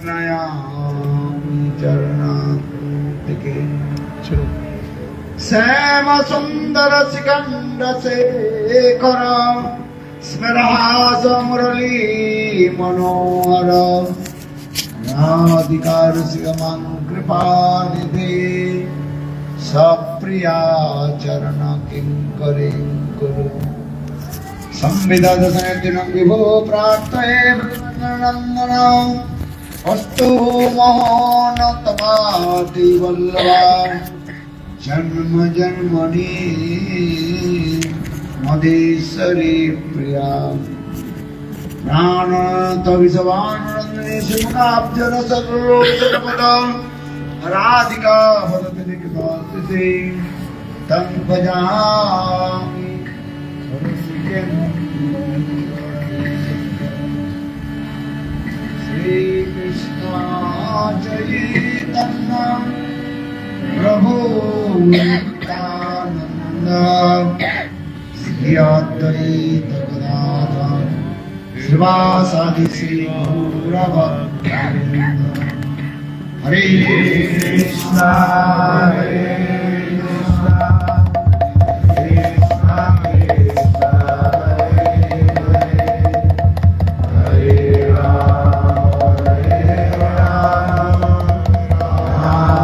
नयामि चरणाम्बिके श्याम सुंदर शिखंड शेखर स्मरहास मुरली मनोहर राधिकार शिवमं कृपानिधि सप्रिया चरण किंकरी कुरु संविदा दशनदिनं विभो प्रार्थये नंदन अस्तु मोहनतमाति वल्लभा जन्म जन्मनि मदेश्वरी प्रिया प्राणत विषवानंदने शिवनाब्जन सर्वोपद राधिका भरतनि कृपातिसे तं भजामि श्री कृष्ण चैतन्य प्रभु नित्यानंद श्री अद्वैत गदाधर श्रीवासादि श्री गौरभक्तवृंद हरे कृष्णा हरे कृष्णा कृष्णा कृष्णा हरे हरे हरे राम Ram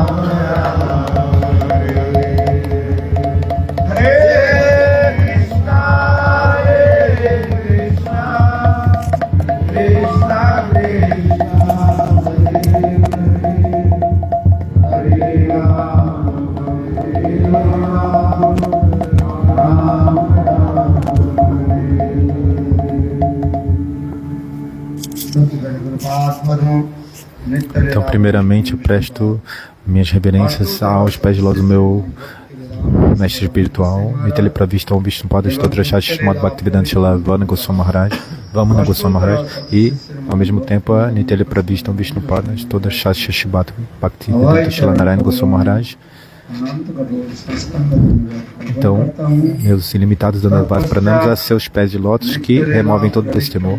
Então, primeiramente, eu presto minhas reverências aos pés de lótus do meu mestre espiritual, Nitya Pravishta Om Vishnupada Stotrashat Srimad Bhaktivedanta Shila Vamana Goswami Maharaj, e, ao mesmo tempo, a Nitya Pravishta Om Vishnupada Stotrashat Srimad Bhaktivedanta Shila Narayana Goswami Maharaj. Então, meus ilimitados Dandavata Pranams a seus pés de lótus que removem todo esse temor.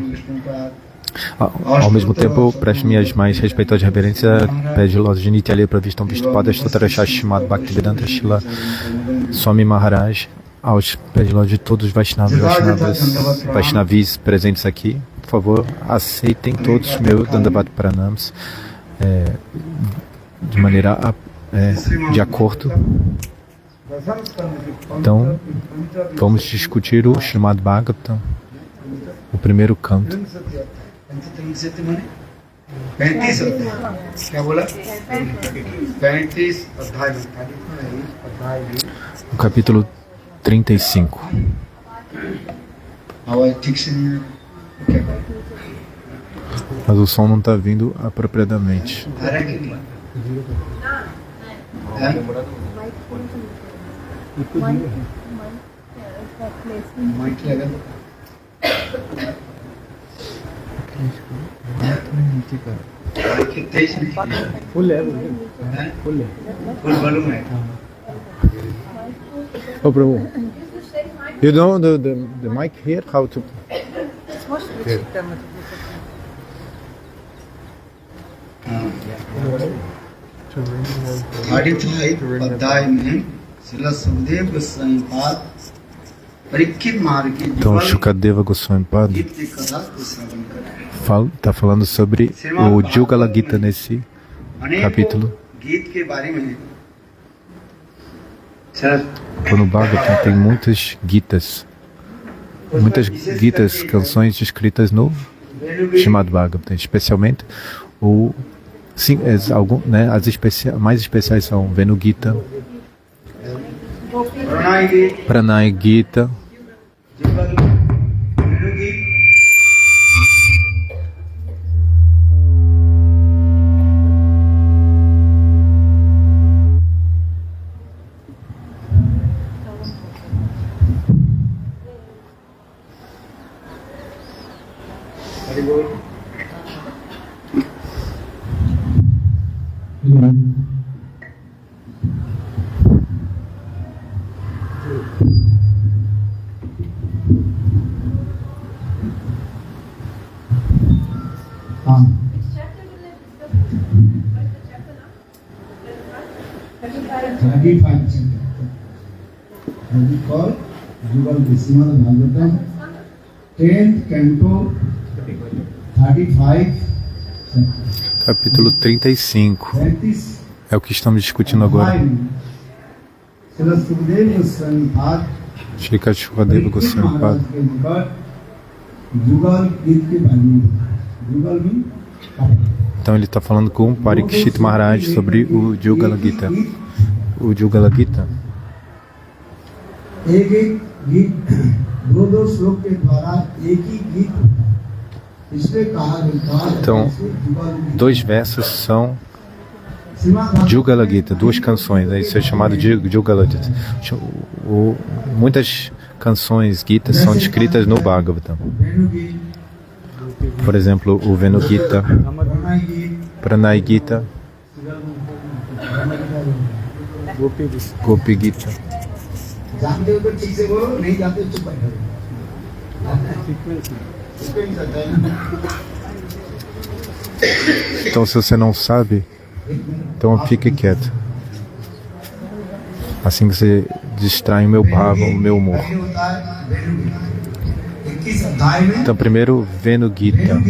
Ao mesmo tempo, eu presto minhas mais respeitosas reverências a pés de lótus de Nitya Pravishta Om Vishnupada Stotrashat Srimad Bhaktivedanta Shila Swami Maharaj, aos pés de lótus de todos os Vaishnavis presentes aqui. Por favor, aceitem todos os meus Dandavata Pranams de maneira de acordo. Então, vamos discutir o Srimad Bhagavatam, o primeiro canto. O capítulo 35. Mas o som não está vindo apropriadamente. Oh, Prabhu, you know the mic here, how to... Então, Shukadeva Goswami Pada está falando sobre o Jugala Gita nesse capítulo. No Bhagavatam tem muitas Gitas, canções escritas no Srimad Bhagavatam, especialmente as mais especiais são Venu Gita, Pranay Gita, 35 chapter. That is called Jugal Srimad Bhagavatam, 10th canto, 35 chapter. Capítulo 35. That is É o que estamos discutindo agora. Srila Sukadeva Goswami Pad, Shri Shukadeva Goswami Pad. Jugal Gita के बारे में Jugal means Então ele está falando com Parikshit Maharaj sobre o Jugala Gita. O Jugala Gita. एक एक गीत दो श्लोक के द्वारा एक ही गीत इसलिए कहा गया है। Então, 2 versos são Jugala Gita, 2 canções. Isso é chamado de Jugala Gita. Muitas canções Gitas são descritas no Bhagavatam. Por exemplo, o Venu Gita, Pranay Gita, Gopi Gita. जानते हो तो ठीक से बोलो, नहीं जानते तो चुप बैठो। Então, se você não sabe, então fique quieto. Assim você distrai o meu bhava, o meu humor. Então, primeiro, Venu Gita,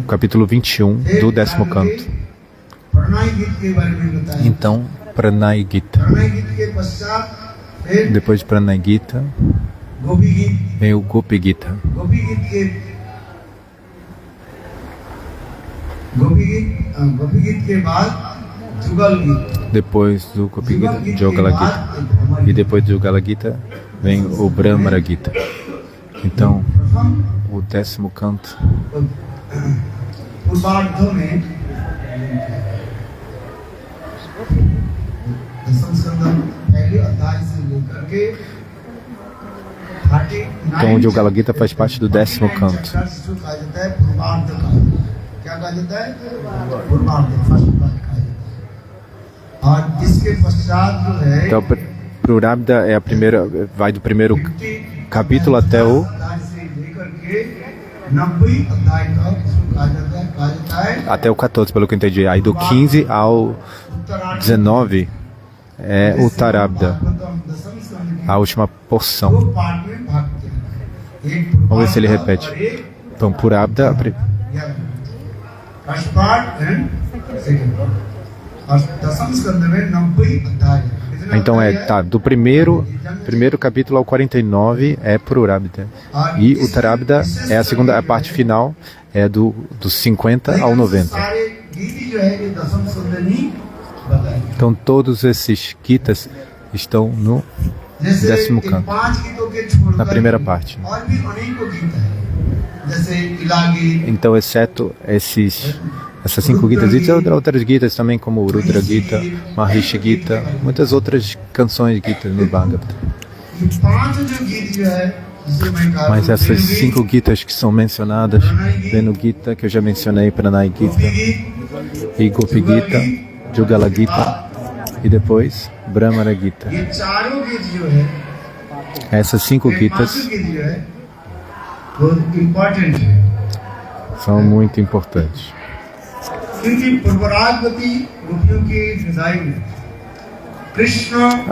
capítulo 21 do 10º canto. Então, Pranay Gita. Depois de Pranay Gita, vem o Gopi Gita. Depois do Gopi Gita, Jugala Gita. E depois do Jugala Gita, vem o Brahmara Gita. Então, o 10º canto. Então o Jugala Gita faz parte do 10º canto. Então Purabda é a primeira, vai do primeiro capítulo até o até o 14, pelo que eu entendi. Aí do 15 ao 19 é o Tarabda, a última porção. Vamos ver se ele repete. Então, Purabda. Então do primeiro capítulo ao 49 é Purabda. E o Tarabda é a segunda, a parte final é do 50 ao 90. Então todos esses Gitas estão no 10º canto, na primeira parte. Então, exceto essas 5 Gitas, e outras Gitas também, como Rudra Gita, Maharishi Gita, muitas outras canções Gitas no Bhagavatam. Mas essas 5 Gitas que são mencionadas, Venu Gita, que eu já mencionei, Pranay Gita, e Gopi Gita, Jugala Gita, e depois Brahmara Gita. Essas 5 Gitas são muito importantes.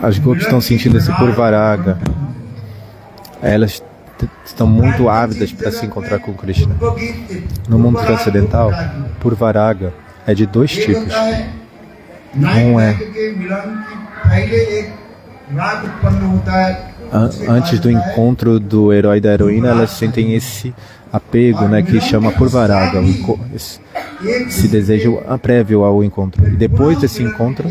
As Gopis estão sentindo esse Purvaraga. Elas estão muito ávidas para se encontrar com Krishna. No mundo transcendental, Purvaraga é de 2 tipos. Um é antes do encontro do herói e da heroína, elas sentem esse apego, né, que chama Purvaraga, esse desejo prévio ao encontro. E depois desse encontro,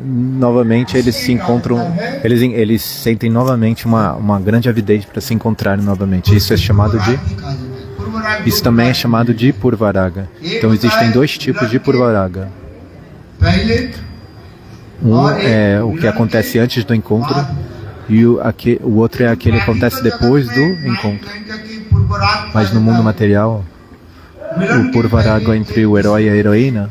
novamente eles se encontram, eles sentem novamente uma grande avidez para se encontrarem novamente. Isso também é chamado de Purvaraga. Então existem 2 tipos de Purvaraga. Um é o que acontece antes do encontro e o outro é aquele que acontece depois do encontro. Mas no mundo material, o Purvaraga entre o herói e a heroína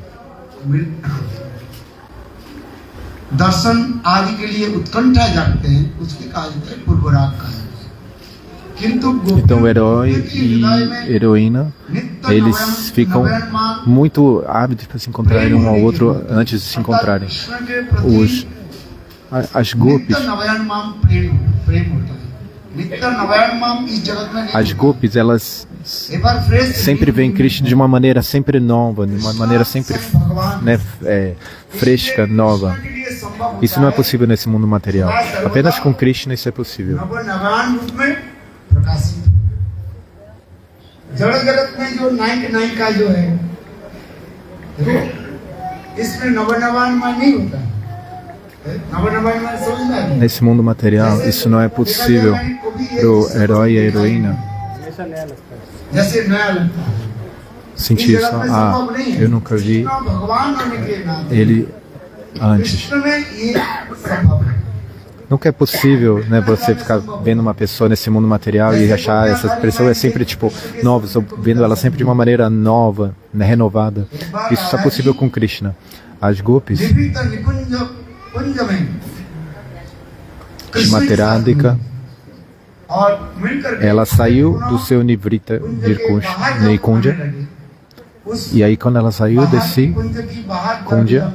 então o herói e heroína, eles ficam muito ávidos para se encontrarem um ao outro antes de se encontrarem. As gopis, elas sempre veem Krishna de uma maneira sempre nova, de uma maneira sempre fresca, nova. Isso não é possível nesse mundo material. Apenas com Krishna isso é possível. Nesse mundo material, isso não é possível para o herói e a heroína sentir isso. Eu nunca vi ele antes. Nunca é possível, né, você ficar vendo uma pessoa nesse mundo material e achar essa pessoa é sempre tipo nova, vendo ela sempre de uma maneira nova, né, renovada. Isso só é possível com Krishna. As gopis, Shrimati Radhika, ela saiu do seu Nivrita Nikunja, e aí quando ela saiu desse Kunja,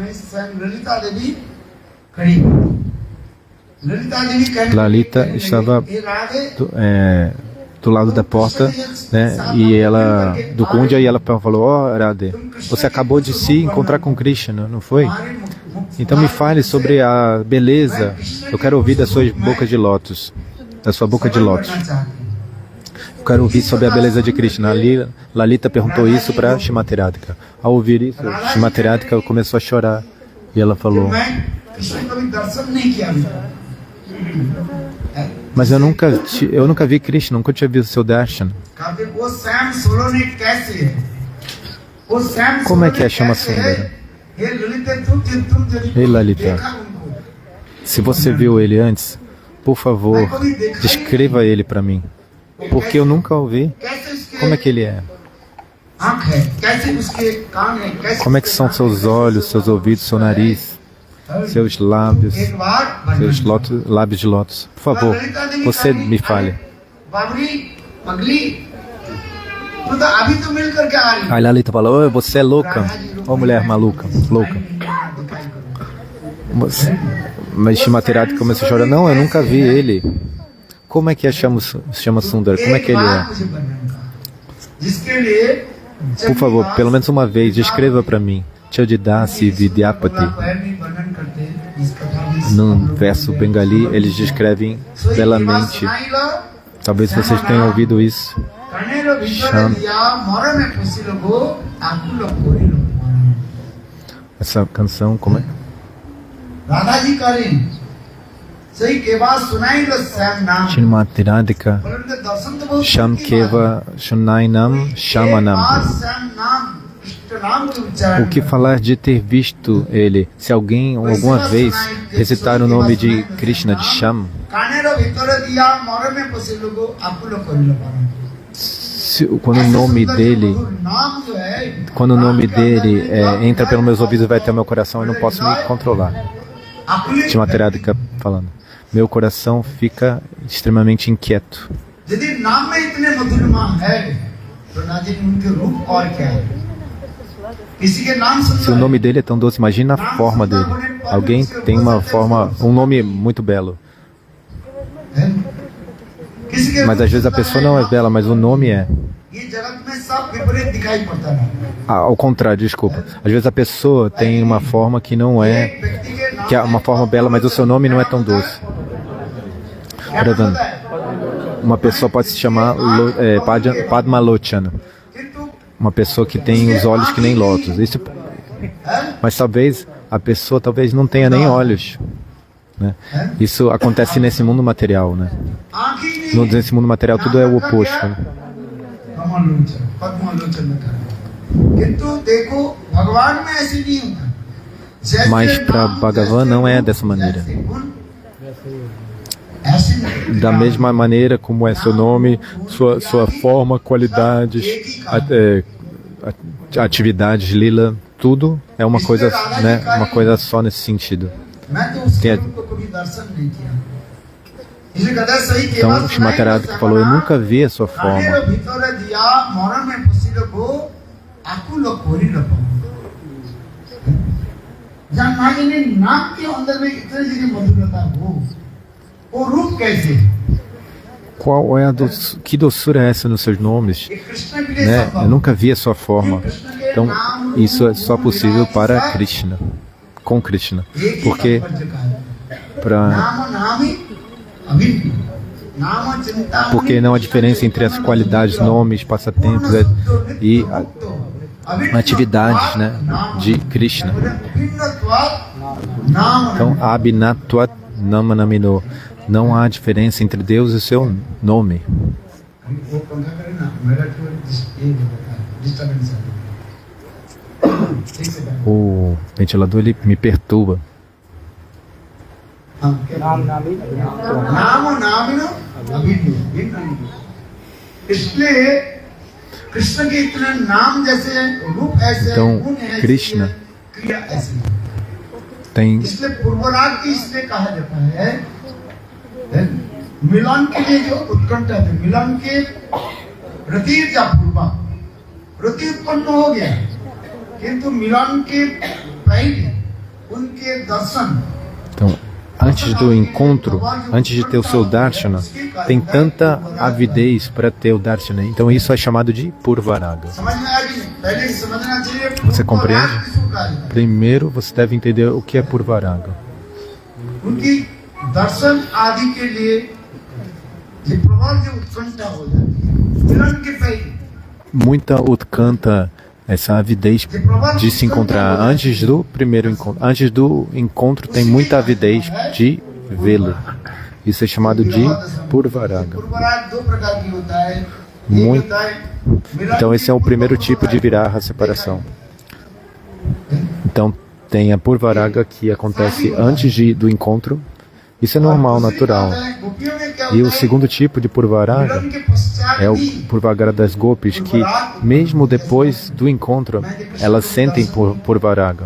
Lalita estava do lado da porta, né, e ela do Kunja, e ela falou: Radhe, você acabou de se encontrar com Krishna, não foi? Então me fale sobre a beleza. Eu quero ouvir das suas bocas de lótus, da sua boca de lótus. Eu quero ouvir sobre a beleza de Krishna. Lalita perguntou isso para Shrimati Radhika. Ao ouvir isso, Shrimati Radhika começou a chorar e ela falou: mas eu nunca vi Krishna, nunca tinha visto seu darshan. Como é que é Shama Sundara? Ei, Lalita, se você viu ele antes, por favor, descreva ele para mim, porque eu nunca o vi. Como é que ele é? Como é que são seus olhos, seus ouvidos, seu nariz, seus lábios, lábios de lótus? Por favor, você me fale. Aí Lalita falou: você é louca, ó mulher maluca, louca. Mas Shrimati Radhika começou a chorar: não, eu nunca vi ele. Como é que é Shama Sundara? Como é que ele é? Por favor, pelo menos uma vez, descreva para mim. Chaudidasi Vidyapati. Num verso bengali, eles descrevem belamente. Talvez vocês tenham ouvido isso. Essa canção, como é? Shrimati Radhika Sham Keva Shunainam Shamanam. O que falar de ter visto ele? Se alguém alguma vez recitar o nome de Krishna, de Sham, quando o nome dele entra pelos meus ouvidos e vai até o meu coração, eu não posso me controlar. Shrimati Radhika falando: meu coração fica extremamente inquieto. Se o nome dele é tão doce, imagina a forma dele. Alguém tem uma forma, um nome muito belo. Mas às vezes a pessoa não é bela, mas o nome é. Ao contrário, desculpa. Às vezes a pessoa tem uma forma que não é, que é uma forma bela, mas o seu nome não é tão doce. Uma pessoa pode se chamar Padma Lochana. Uma pessoa que tem os olhos que nem lótus. Isso, mas talvez a pessoa não tenha nem olhos, né? Isso acontece nesse mundo material, né? Nesse mundo material tudo é o oposto, né? Mas para Bhagavan não é dessa maneira. Da mesma maneira como é seu nome, sua forma, qualidades, atividades, lila, tudo é uma coisa, né, uma coisa só nesse sentido. Então, Shrimati Radhika falou: eu nunca vi a sua forma. फूल और खोरी न पाऊं। जहाँ ना जाने नाम के अंदर में इतनी जगह मधुरता हो, वो रूप कैसे है? Qual é que doçura é essa nos seus nomes? ये कृष्ण के लिए Né? संभव Eu nunca vi a sua forma. Então, isso é só possível para Krishna, com Krishna. एक ही Porque तात्पर्य का है। para नाम नामी अभिन्न, नाम चिंता porque não há diferença entre as qualidades, nomes, passatempos e atividades, né, de Krishna. Então, Abhinatvat Namanamino. Não há diferença entre Deus e seu nome. O ventilador, ele me perturba. Então, Krishna tem मिलन के लिए जो उत्कंठा है, मिलन के प्रति या पूर्वा प्रति उत्पन्न हो गया, किंतु मिलन के पहले उनके दर्शन. Então, antes do encontro, antes de ter o seu darshana, tem tanta avidez para ter o darshana. Então isso é chamado de Purvaraga. Você compreende? Primeiro você deve entender o que é Purvaraga. दर्शन आदि के लिए ये प्रबल जो उत्कंठा हो जाती है मिलन के पहले. Muita utkanta, essa avidez de se encontrar antes do primeiro encontro. Antes do encontro tem muita avidez de vê-lo. Isso é chamado de Purvaraga. Então esse é o primeiro tipo de viraha, a separação. Então tem a Purvaraga que acontece antes do encontro. Isso é normal, natural. E o segundo tipo de Purvaraga é o Purvaraga das Gopis, que mesmo depois do encontro, elas sentem Purvaraga.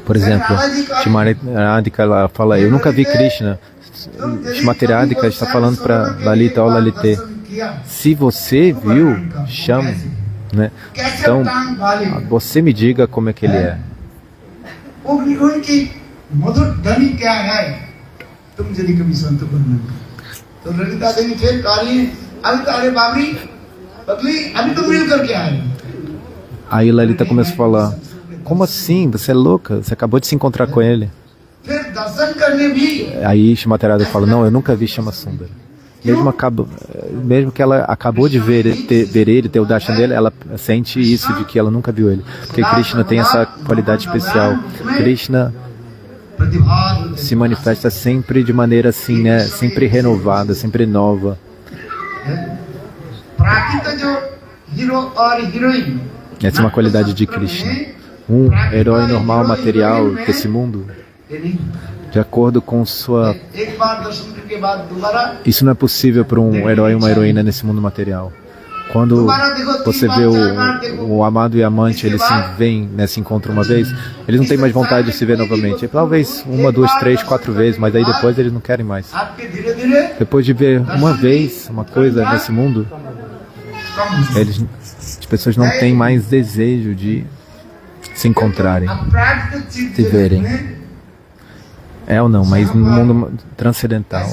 Por exemplo, Shrimati Radhika, ela fala, eu nunca vi Krishna. Shrimati Radhika está falando para Lalita, ó Lalite, se você viu, chame, né? Então, você me diga como é que ele é. मधुर ध्वनि क्या है, तुम यदि कभी संत बनना. तो ललिता देवी फिर काली अभी तो अरे बाबरी पगली अभी तो मिल करके आए. Aí Lalita começa a falar, como assim? Você é louca? Você acabou de se encontrar com ele. फिर दर्शन करने भी. Aí Shrimati Radhika fala, não, eu nunca vi Shama Sundara. Mesmo que ela acabou de ver ele, ter o darshan dele, ela sente isso, de que ela nunca viu ele. Porque Krishna tem essa qualidade especial. Krishna se manifesta sempre de maneira assim, né? Sempre renovada, sempre nova. Essa é uma qualidade de Krishna. Um herói normal, material desse mundo, de acordo com sua... Isso não é possível para um herói e uma heroína nesse mundo material. Quando você vê o amado e a amante, eles se veem, né, se encontram uma vez, eles não têm mais vontade de se ver novamente. Talvez uma, duas, três, quatro vezes, mas aí depois eles não querem mais. Depois de ver uma vez uma coisa nesse mundo, as pessoas não têm mais desejo de se encontrarem, se verem. É ou não, mas no mundo transcendental.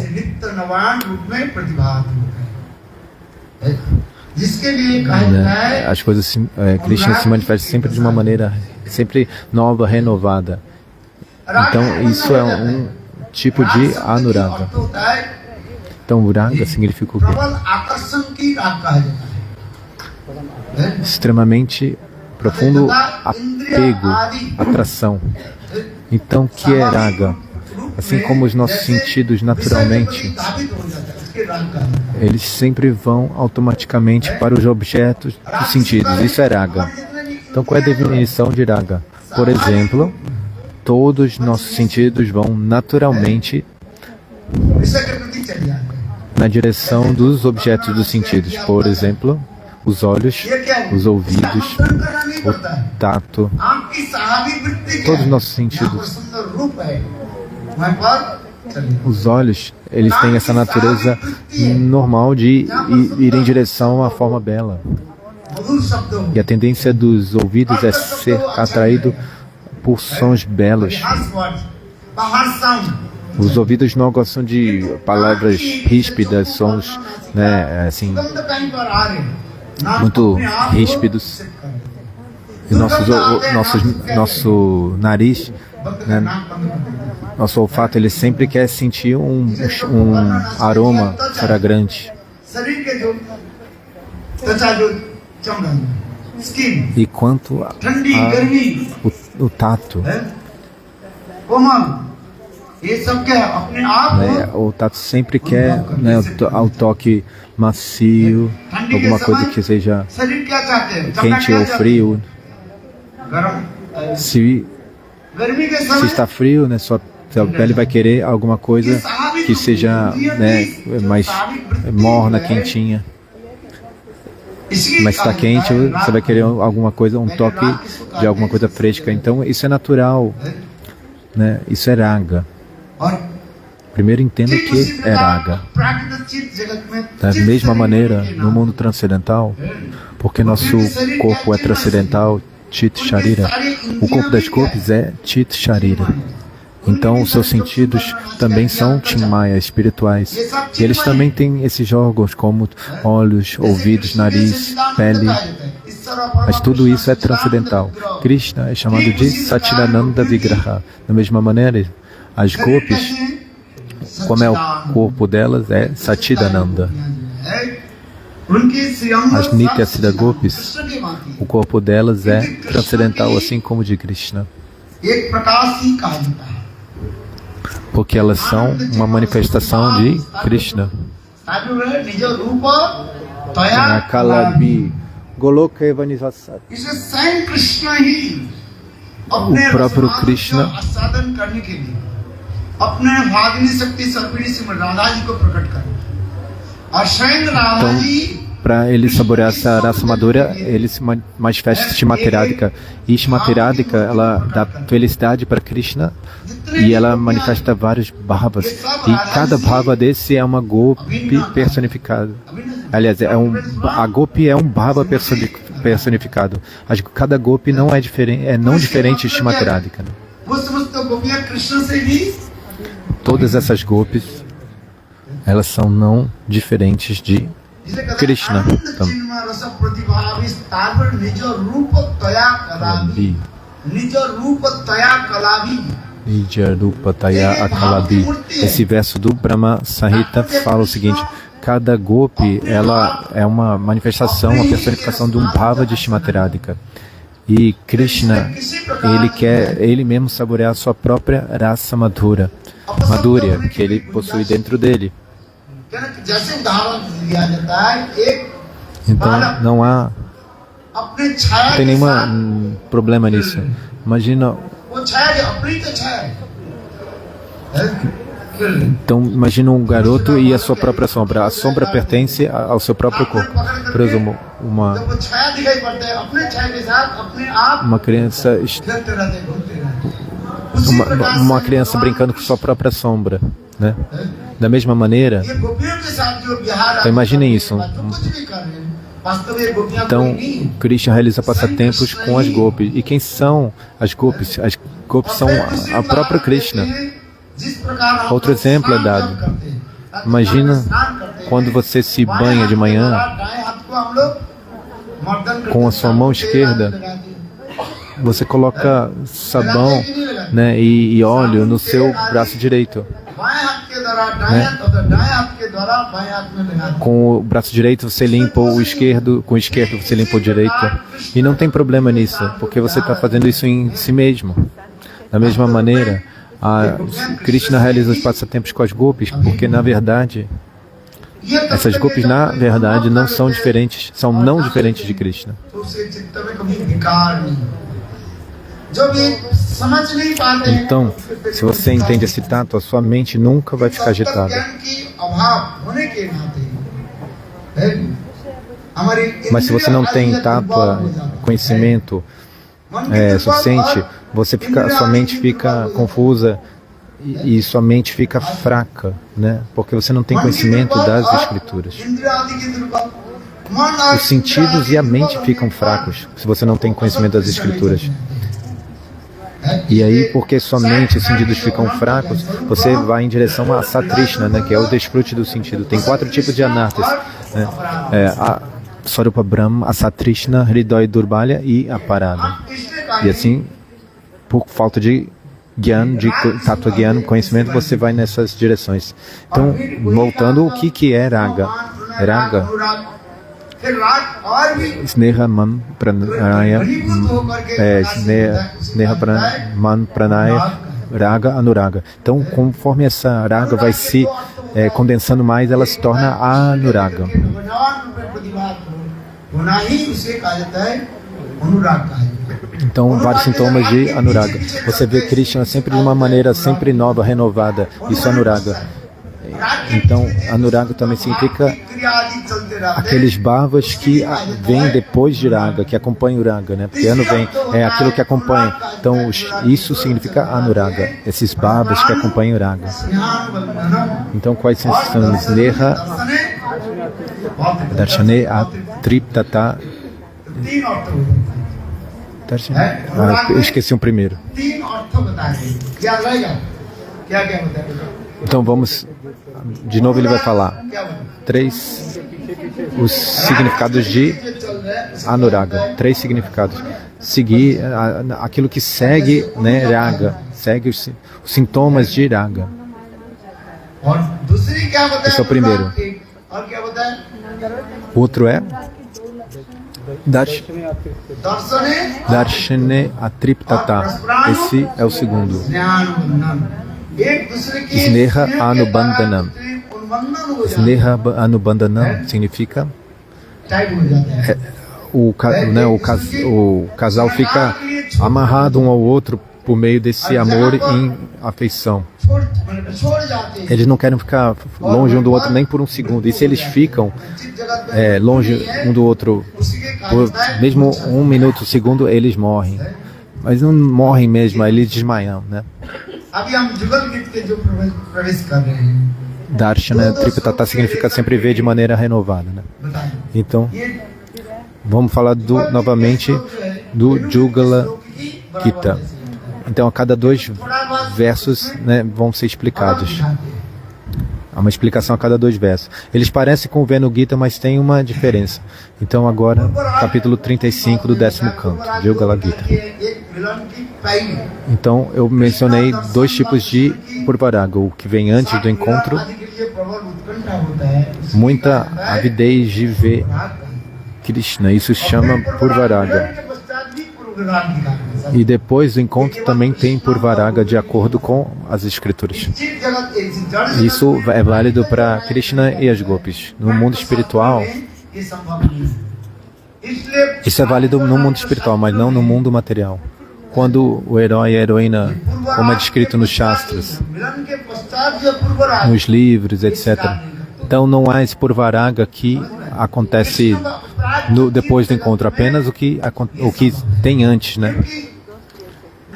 As coisas, Krishna se manifesta sempre de uma maneira sempre nova, renovada. Então isso é um tipo de Anuraga. Então Uraga significa o quê? Extremamente profundo apego, atração. Então o que é Raga? Assim como os nossos sentidos naturalmente, eles sempre vão automaticamente para os objetos dos sentidos. Isso é Raga. Então qual é a definição de Raga? Por exemplo, todos os nossos sentidos vão naturalmente na direção dos objetos dos sentidos. Por exemplo, os olhos, os ouvidos, o tato, todos os nossos sentidos. Os olhos, eles têm essa natureza normal de ir em direção a uma forma bela. मधुर शब्द हो E a tendência dos ouvidos é ser atraído por sons belos. harsh words, harsh sound. Os ouvidos não gostam de palavras ríspidas, sons, né, assim, सुगंध कहीं पर आ रहे हैं, नाक muito अपने आप को ríspidos. set कर दो। E nosso nariz, बंद कर, né, नाक बंद कर दो। nosso olfato, ele sempre quer sentir um aroma fragrante. शरीर के जो त्वचा जो चमड़ा स्किन E quanto ठंडी गर्मी o tato, है, कोमल, ये सब क्या है अपने आप né, o tato sempre quer, né, ao toque macio, alguma coisa que seja शरीर क्या चाहते हैं quente ou frio. गर्म Se गर्मी के se समय está frio, né, sua pele vai querer alguma coisa que seja, né, mais morna, quentinha. इसकी Mas está quente, você vai querer alguma coisa, um toque de alguma coisa fresca. Então isso é natural, né? Isso é raga. और Primeiro entenda o que é raga. प्राकृतिक चित्त जगत में Da चित्त mesma शरीर maneira, के no नाम mundo transcendental, porque nosso corpo é transcendental, Chit Sharira, o corpo das cores é Chit Sharira. Então os seus sentidos também são Chinmaya, espirituais. E eles também têm esses órgãos como olhos, ouvidos, nariz, pele. Mas tudo isso é transcendental. Krishna é chamado de Satchidananda Vigraha. Da mesma maneira, as gopis, como é o corpo delas, é Satchidananda. As Nityasiddha Gopis, o corpo delas é transcendental, assim como o de Krishna. एक प्रकाश ही कहा जाता है। Porque elas são uma manifestação de Krishna. निज रूप तया Nakalabi, Goloka Evanivasat. इसे स्वयं कृष्ण ही अपने O próprio रसभाव Krishna, का आस्वादन करने के लिए अपने भागिनी शक्ति सर्पिणी श्रीमद् राधा जी को प्रकट कर और स्वयं राधा ji para ele saborear essa raça madura, ele se manifesta Shmateradika. E Shmateradika, ela dá felicidade para Krishna e ela manifesta vários bhavas. E cada bhava desse é uma gopi personificada. Aliás, a gopi é um bhava personificado. Cada gopi não é diferente, não diferente de Shmateradika. Né? वो समस्त गोपियां कृष्ण से भी Todas essas gopis, elas são não diferentes de जिसे कहते हैं Krishna. आनंद चिन्मय रस प्रतिभावी स्थान पर निज रूप तया कलावी निज रूप तया कलावी Nijarupataya Akalabi. Esse verso do Brahma Samhita fala o seguinte: cada gopi, ela é uma manifestação, uma personificação de um bhava de Shmateradika. E Krishna, ele mesmo saborear a sua própria raça madura, que ele possui dentro dele. जैसे उदाहरण लिया जाता है एक Então não अपने छाया tem के nenhum साथ problema nisso. Imagina, वो छाया जो अपनी तो छाया है então imagina um garoto e a sua própria sombra. A sombra pertence ao seu próprio corpo. Por exemplo, जब वो छाया दिखाई पड़ता है अपने छाया के साथ अपने आप uma criança खेलते रहते हैं, घूमते रहते हैं। उसी प्रकार uma से criança brincando com sua própria sombra, né? Da mesma maneira, ये गोपियों के साथ जो विहार então imaginem isso. जो कुछ भी कर रहे हैं वास्तव में गोपियां कोई Então, नहीं Krishna realiza passatempos com as gopis. E quem são as gopis? As gopis são a própria Krishna. जिस प्रकार हम Outro exemplo é dado. करते हैं। Imagina स्नान करते हैं। quando você se banha de manhã दाएं हाथ को हम लोग मर्दन करते com a हैं, sua mão तेल esquerda, लगाते हैं। você coloca sabão, né, e óleo no seu braço direito. बाएं हाथ के द्वारा दाएं हाथ और दाएं हाथ के द्वारा बाएं हाथ में लगाते हैं। Com o braço direito você limpa o esquerdo, com o esquerdo você limpa o direito. E não tem problema nisso, porque você está fazendo isso em si mesmo. Da mesma maneira, Krishna realiza os passatempos com as gopis, porque na verdade, essas gopis na verdade não são diferentes, são não diferentes de Krishna. तो उसके चित्त में कभी विकार नहीं। जब ये समझ नहीं पाते हैं Então, se você entende esse tato, a sua mente nunca vai ficar agitada. ज्ञान की अभाव होने के नाते है, हमारी Mas se você não tem tato, conhecimento suficiente, sua mente fica confusa e sua mente fica fraca, né? Porque você não tem conhecimento das escrituras. os sentidos e a mente ficam fracos se você não tem conhecimento das escrituras. E aí, porque sua mente e sentidos ficam fracos, você vai em direção a Satrishna, né, que é o desfrute do sentido. Tem 4 tipos de anartas, né? A Swarupa Brahma, a Satrishna, Hridoy Durbalya e a Parada. E assim, por falta de Gyan, de Tattva Gyan, conhecimento, você vai nessas direções. Então, voltando, o que é Raga? Raga, Sneha Man Pranaya, Sneha Man Pranaya, Raga Anuraga. Então, conforme essa Raga vai se condensando mais, ela se torna Anuraga. Então, vários sintomas de Anuraga. Você vê Krishna sempre de uma maneira sempre nova, renovada. Isso é Anuraga. Então, Anuraga também significa aqueles bhavas que vêm depois de Raga, que acompanham o Raga, né? Porque ano vem, é aquilo que acompanha. Então, isso significa Anuraga, esses bhavas que acompanham o Raga. Então, quais são esses nomes? Neha, Darshane, Atriptata. Eu esqueci um primeiro. Então vamos, de novo ele vai falar 3, os significados de Anuraga, 3 significados. Seguir aquilo que segue, né, Raga, segue os sintomas de Raga. Esse é o primeiro. Outro é Darshane Atriptata. Esse é o segundo. Sneha Anubandhanam. Sneha Anubandhanam significa o casal fica amarrado um ao outro por meio desse amor em afeição. Eles não querem ficar longe um do outro nem por um segundo. E se eles ficam longe um do outro por mesmo 1 minuto, segundo, eles morrem. Mas não morrem mesmo, eles desmaiam, né? Darshana Triptata significa sempre ver de maneira renovada, né? Então, vamos falar novamente do Jugala Gita. Então, a cada 2 versos, né, vão ser explicados. Há uma explicação a cada 2 versos. Eles parecem com o Venu Gita, mas tem uma diferença. Então, agora, capítulo 35 do 10º canto, Jugala Gita. Então, eu mencionei 2 tipos de Purvaraga, o que vem antes do encontro, muita avidez de ver Krishna, isso se chama Purvaraga. E depois do encontro também tem Purvaraga de acordo com as escrituras. Isso é válido para Krishna e as gopis. No mundo espiritual, isso é válido no mundo espiritual, mas não no mundo material. Quando o herói e a heroína, como é descrito nos Shastras, nos livros, etc. Então não há esse Purvaraga que acontece depois do encontro, apenas o que tem antes, né?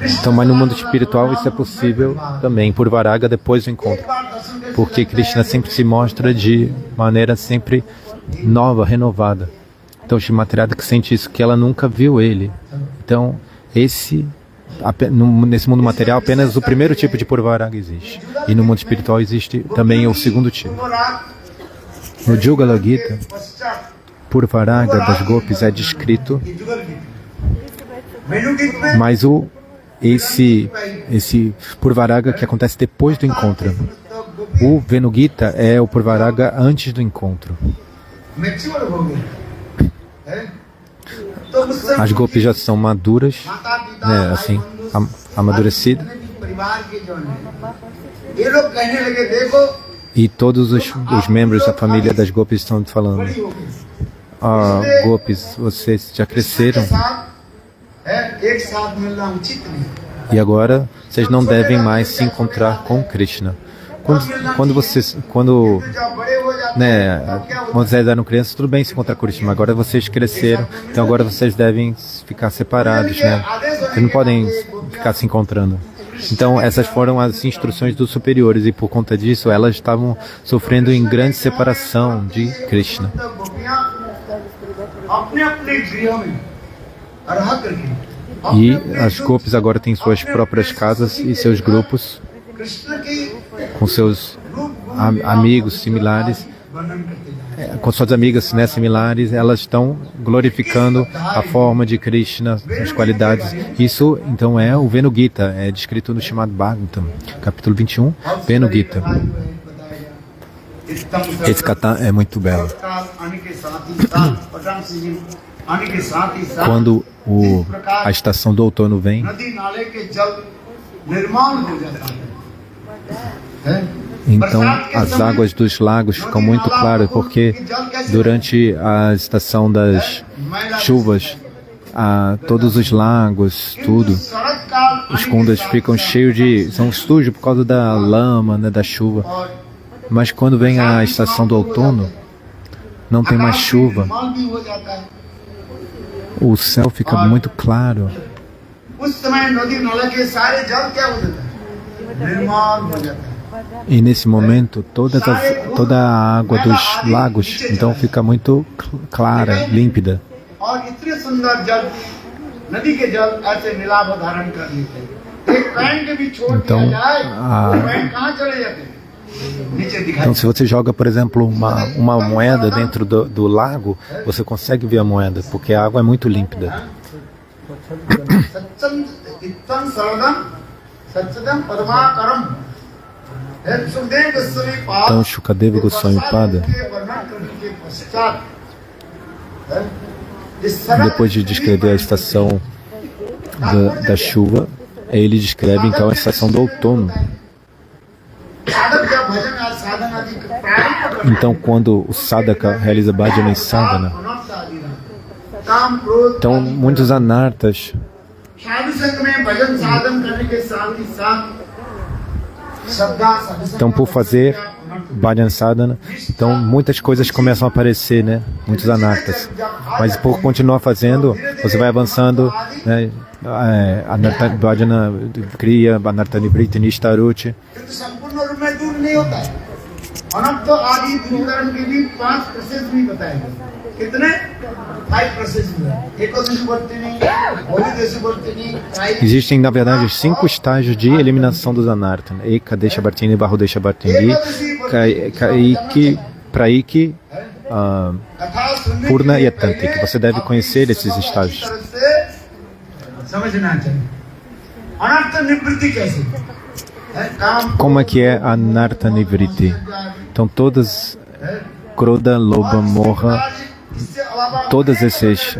Então, mas no mundo espiritual isso é possível também, Purvaraga depois do encontro. Porque Krishna sempre se mostra de maneira sempre nova, renovada. Então, Shrimati Radhika sente isso, que ela nunca viu ele. Então, nesse mundo material, apenas o primeiro tipo de Purvaraga existe. E no mundo espiritual existe também o segundo tipo. No Jugala Gita, Purvaraga das gopis é descrito, mas esse Purvaraga que acontece depois do encontro. O Venu Gita é o Purvaraga antes do encontro. As gopis já são maduras, né, assim, amadurecidas. E todos os membros da família das gopis estão falando: gopis, vocês já cresceram. E agora vocês não devem mais se encontrar com Krishna. Quando vocês eram crianças, tudo bem se encontrar com Krishna, mas agora vocês cresceram, então agora vocês devem ficar separados, né? Vocês não podem ficar se encontrando. Então essas foram as instruções dos superiores e por conta disso elas estavam sofrendo em grande separação de Krishna. अपने अपने गृहों में रह करके E as gopis agora têm suas próprias casas e seus grupos Krishna की com seus रूप amigos similares, वर्णन करते जाए। com suas amigas, né, similares, elas estão glorificando a forma de Krishna, as qualidades. Isso, então, é o Venu Gita, é descrito no Srimad Bhagavatam, capítulo 21, Venu Gita. Esse kata é muito belo. Quando a estação do outono vem, नदी नाले के जल निर्मल हो जाता है। então as águas dos lagos ficam muito claras, porque durante a estação das chuvas, todos os lagos, tudo, os kundas ficam cheios são sujos por causa da lama, né, da chuva. Mas quando vem a estação do outono, não tem mais chuva, o céu fica muito claro. उस समय नदी नाले के सारे जल क्या हो जाता है? निर्मल हो जाता है। E nesse momento, toda a água dos lagos, então fica muito clara, límpida. और इतने सुंदर जल नदी के जल ऐसे मिलाप धारण कर लेते हैं। एक पैन के भी छोड़ दिया Então, जाए, पैन कहाँ चले जाते हैं? नीचे दिखाई Então, se você joga, por exemplo, uma moeda dentro do lago, você consegue ver a moeda, porque a água é muito límpida. सच्चन इत्तन सर्वदम सच्चदम पद्माकरम है सुखदेव गोस्वामी पाद Então, Shukadeva Goswami Pada, के वर्णन करने के पश्चात इस सड़क depois de descrever a estação da chuva, ele descreve então a estação do outono. साधक जब भजन और साधन आदि प्रारंभ कर Então, quando o sadhaka realiza bhajana e sadhana, अनर्थ आदि काम क्रोध então muitos anartas, साधु संग में भजन साधन करने के साथ ही साथ श्रद्धा साधु então por fazer bhajana sadhana, então muitas coisas começam a aparecer, né? Muitos anartas. Mas por continuar fazendo, você vai avançando, né? Anarta bhajana kriya, anarta nivriti nishtaruchi. किंतु संपूर्ण रूप में दूर नहीं होता है। अनर्थ आदि दूरीकरण के लिए 5 प्रोसेस भी बताए गए। कितने 5 प्रोसेस हुए। एकादशी व्रत नहीं, होलीदेशी व्रत नहीं, Existem, na verdade, 5 estágios de eliminação dos anartas, né? Ekadesha Bhartini, Bahudesha Bhartini, Kaiki, Praiki, कथा सुनने Purna के e लिए Atanti, que पहले você deve conhecer अपने esses सब estágios. अच्छी तरह से समझना चाहिए। अनर्थ निवृत्ति कैसे है? काम Como é que é a Anarta Nivriti? Então, todas, Krodha, Loba, Moha, इससे अलावा todas essas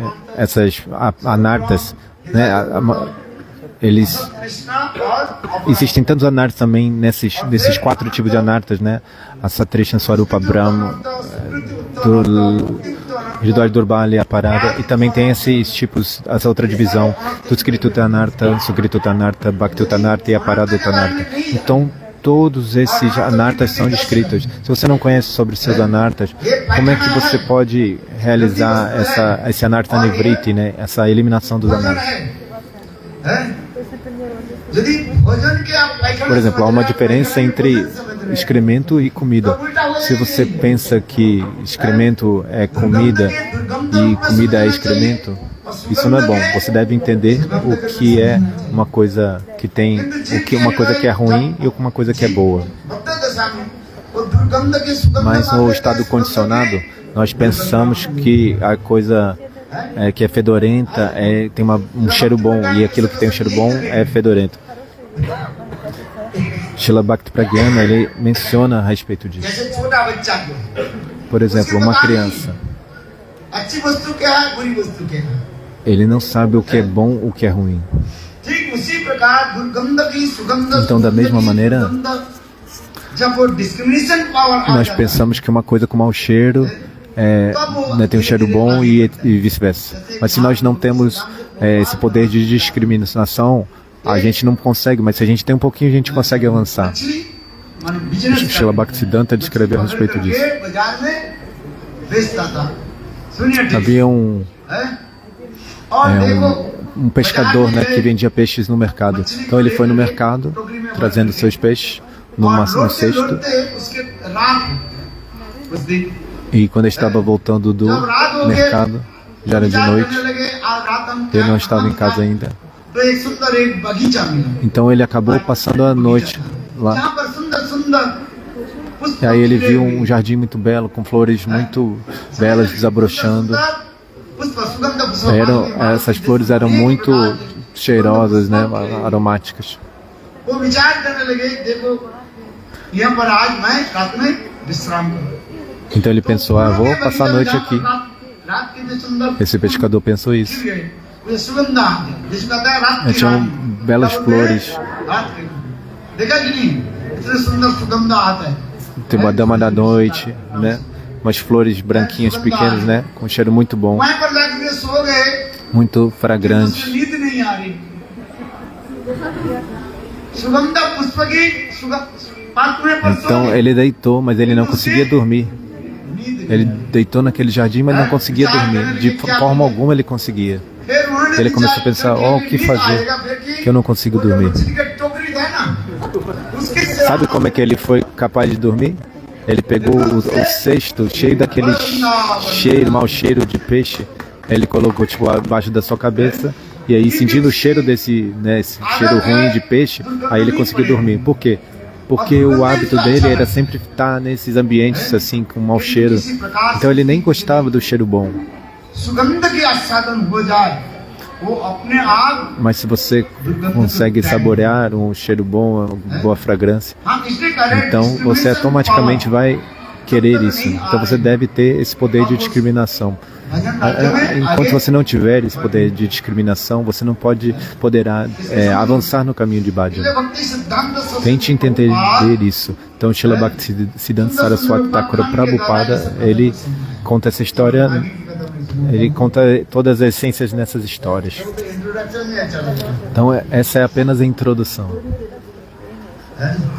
anartas, né? Eles Krishna और existem tantos anartas também nesses 4 tipos de anartas, né? A Satrishna, Swarupa, Brahma, Hridaya Durbali, a Parada, e também tem esses tipos, essa outra divisão, Tutskritu Anarta, Sukritu Anarta, Bhakti Anarta e a Parada Anarta. Então, todos esses anartas são descritos. Se você não conhece sobre seus anartas, como é que você pode realizar esse anarta nivriti, né? Essa eliminação dos anartas? Por exemplo, há uma diferença entre excremento e comida. Se você pensa que excremento é comida e comida é excremento, isso não é bom. Você deve entender o que é uma coisa que tem, uma coisa que é ruim e uma coisa que é boa. Mas no estado condicionado, nós pensamos que a coisa que é fedorenta tem um cheiro bom, e aquilo que tem um cheiro bom é fedorento. Srila Bhakti Pragyana, ele menciona a respeito disso. Por exemplo, uma criança, ele não sabe o que é bom, o que é ruim. Então, da mesma maneira, nós pensamos que uma coisa com mau cheiro né, tem um cheiro bom e vice-versa. Mas se nós não temos esse poder de discriminação, a gente não consegue, mas se a gente tem um pouquinho, a gente consegue avançar. Srila Bhaktisiddhanta descreveu a respeito disso. Havia um pescador, né, que vendia peixes no mercado. Então ele foi no mercado, trazendo seus peixes num cesto. E quando ele estava voltando do mercado, já era de noite, ele não estava em casa ainda. तो एक सुंदर एक बगीचा मिला Então ele acabou passando a noite lá. जहाँ पर सुंदर सुंदर पुष्प E aí ele खिले viu हुए um jardim muito belo, com flores muito belas desabrochando. पुष्प सुगंध पुष्प Essas flores eram muito cheirosas, né, aromáticas. वो विचार करने लगे देखो यहाँ पर आज मैं रात में विश्राम करूं Então ele pensou, vou passar a noite aqui. रात के जो सुंदर Esse pescador pensou isso. खिल गए वो सुगंध आ गया जिसका था रात की Tinham रानी belas flores. रात के देखा कि नहीं इतने सुंदर सुगंध आता है Tem uma dama da noite, né? Umas flores branquinhas pequenas, né? Com um cheiro muito bom, वहीं पर जाके सो गए muito fragrante. उसको नींद नहीं आ रही सुगंध पुष्प की पात्र में पर सो Então गए ele deitou, mas ele não conseguia dormir. नींद Ele deitou naquele jardim, mas não conseguia dormir. De forma alguma ele conseguia. फिर उन्होंने Ele começou a विचार pensar, किया o कि que नींद fazer? आएगा फिर कि Que eu não consigo वो जो dormir. मछली का टोकरी था ना उसके सिर Sabe como é que ele foi capaz de dormir? Ele pegou o cesto cheio daquele mau cheiro de peixe. Ele colocou tipo abaixo da sua cabeça. E aí, sentindo o cheiro esse cheiro ruim de peixe, aí ele conseguiu dormir. Por quê? Porque o hábito dele era sempre estar nesses ambientes assim com mau cheiro. Então ele nem gostava do cheiro bom. सुगंध की आस्वादन हो जाए वो अपने आप Mas se você consegue saborear um cheiro bom, uma boa fragrância, हम इसलिए कह रहे हैं então você automaticamente vai querer isso. Então você deve ter esse poder de discriminação. Enquanto você não tiver esse poder de discriminação, você não poderá avançar no caminho de Bhajan. भक्ति सिद्धांत Saraswati Tente entender isso. Então, Srila Bhaktisiddhanta Saraswati Thakura Prabhupada, ele conta essa história, ele conta todas as essências nessas histórias. Introduction में चला गया Então, essa é apenas a introdução.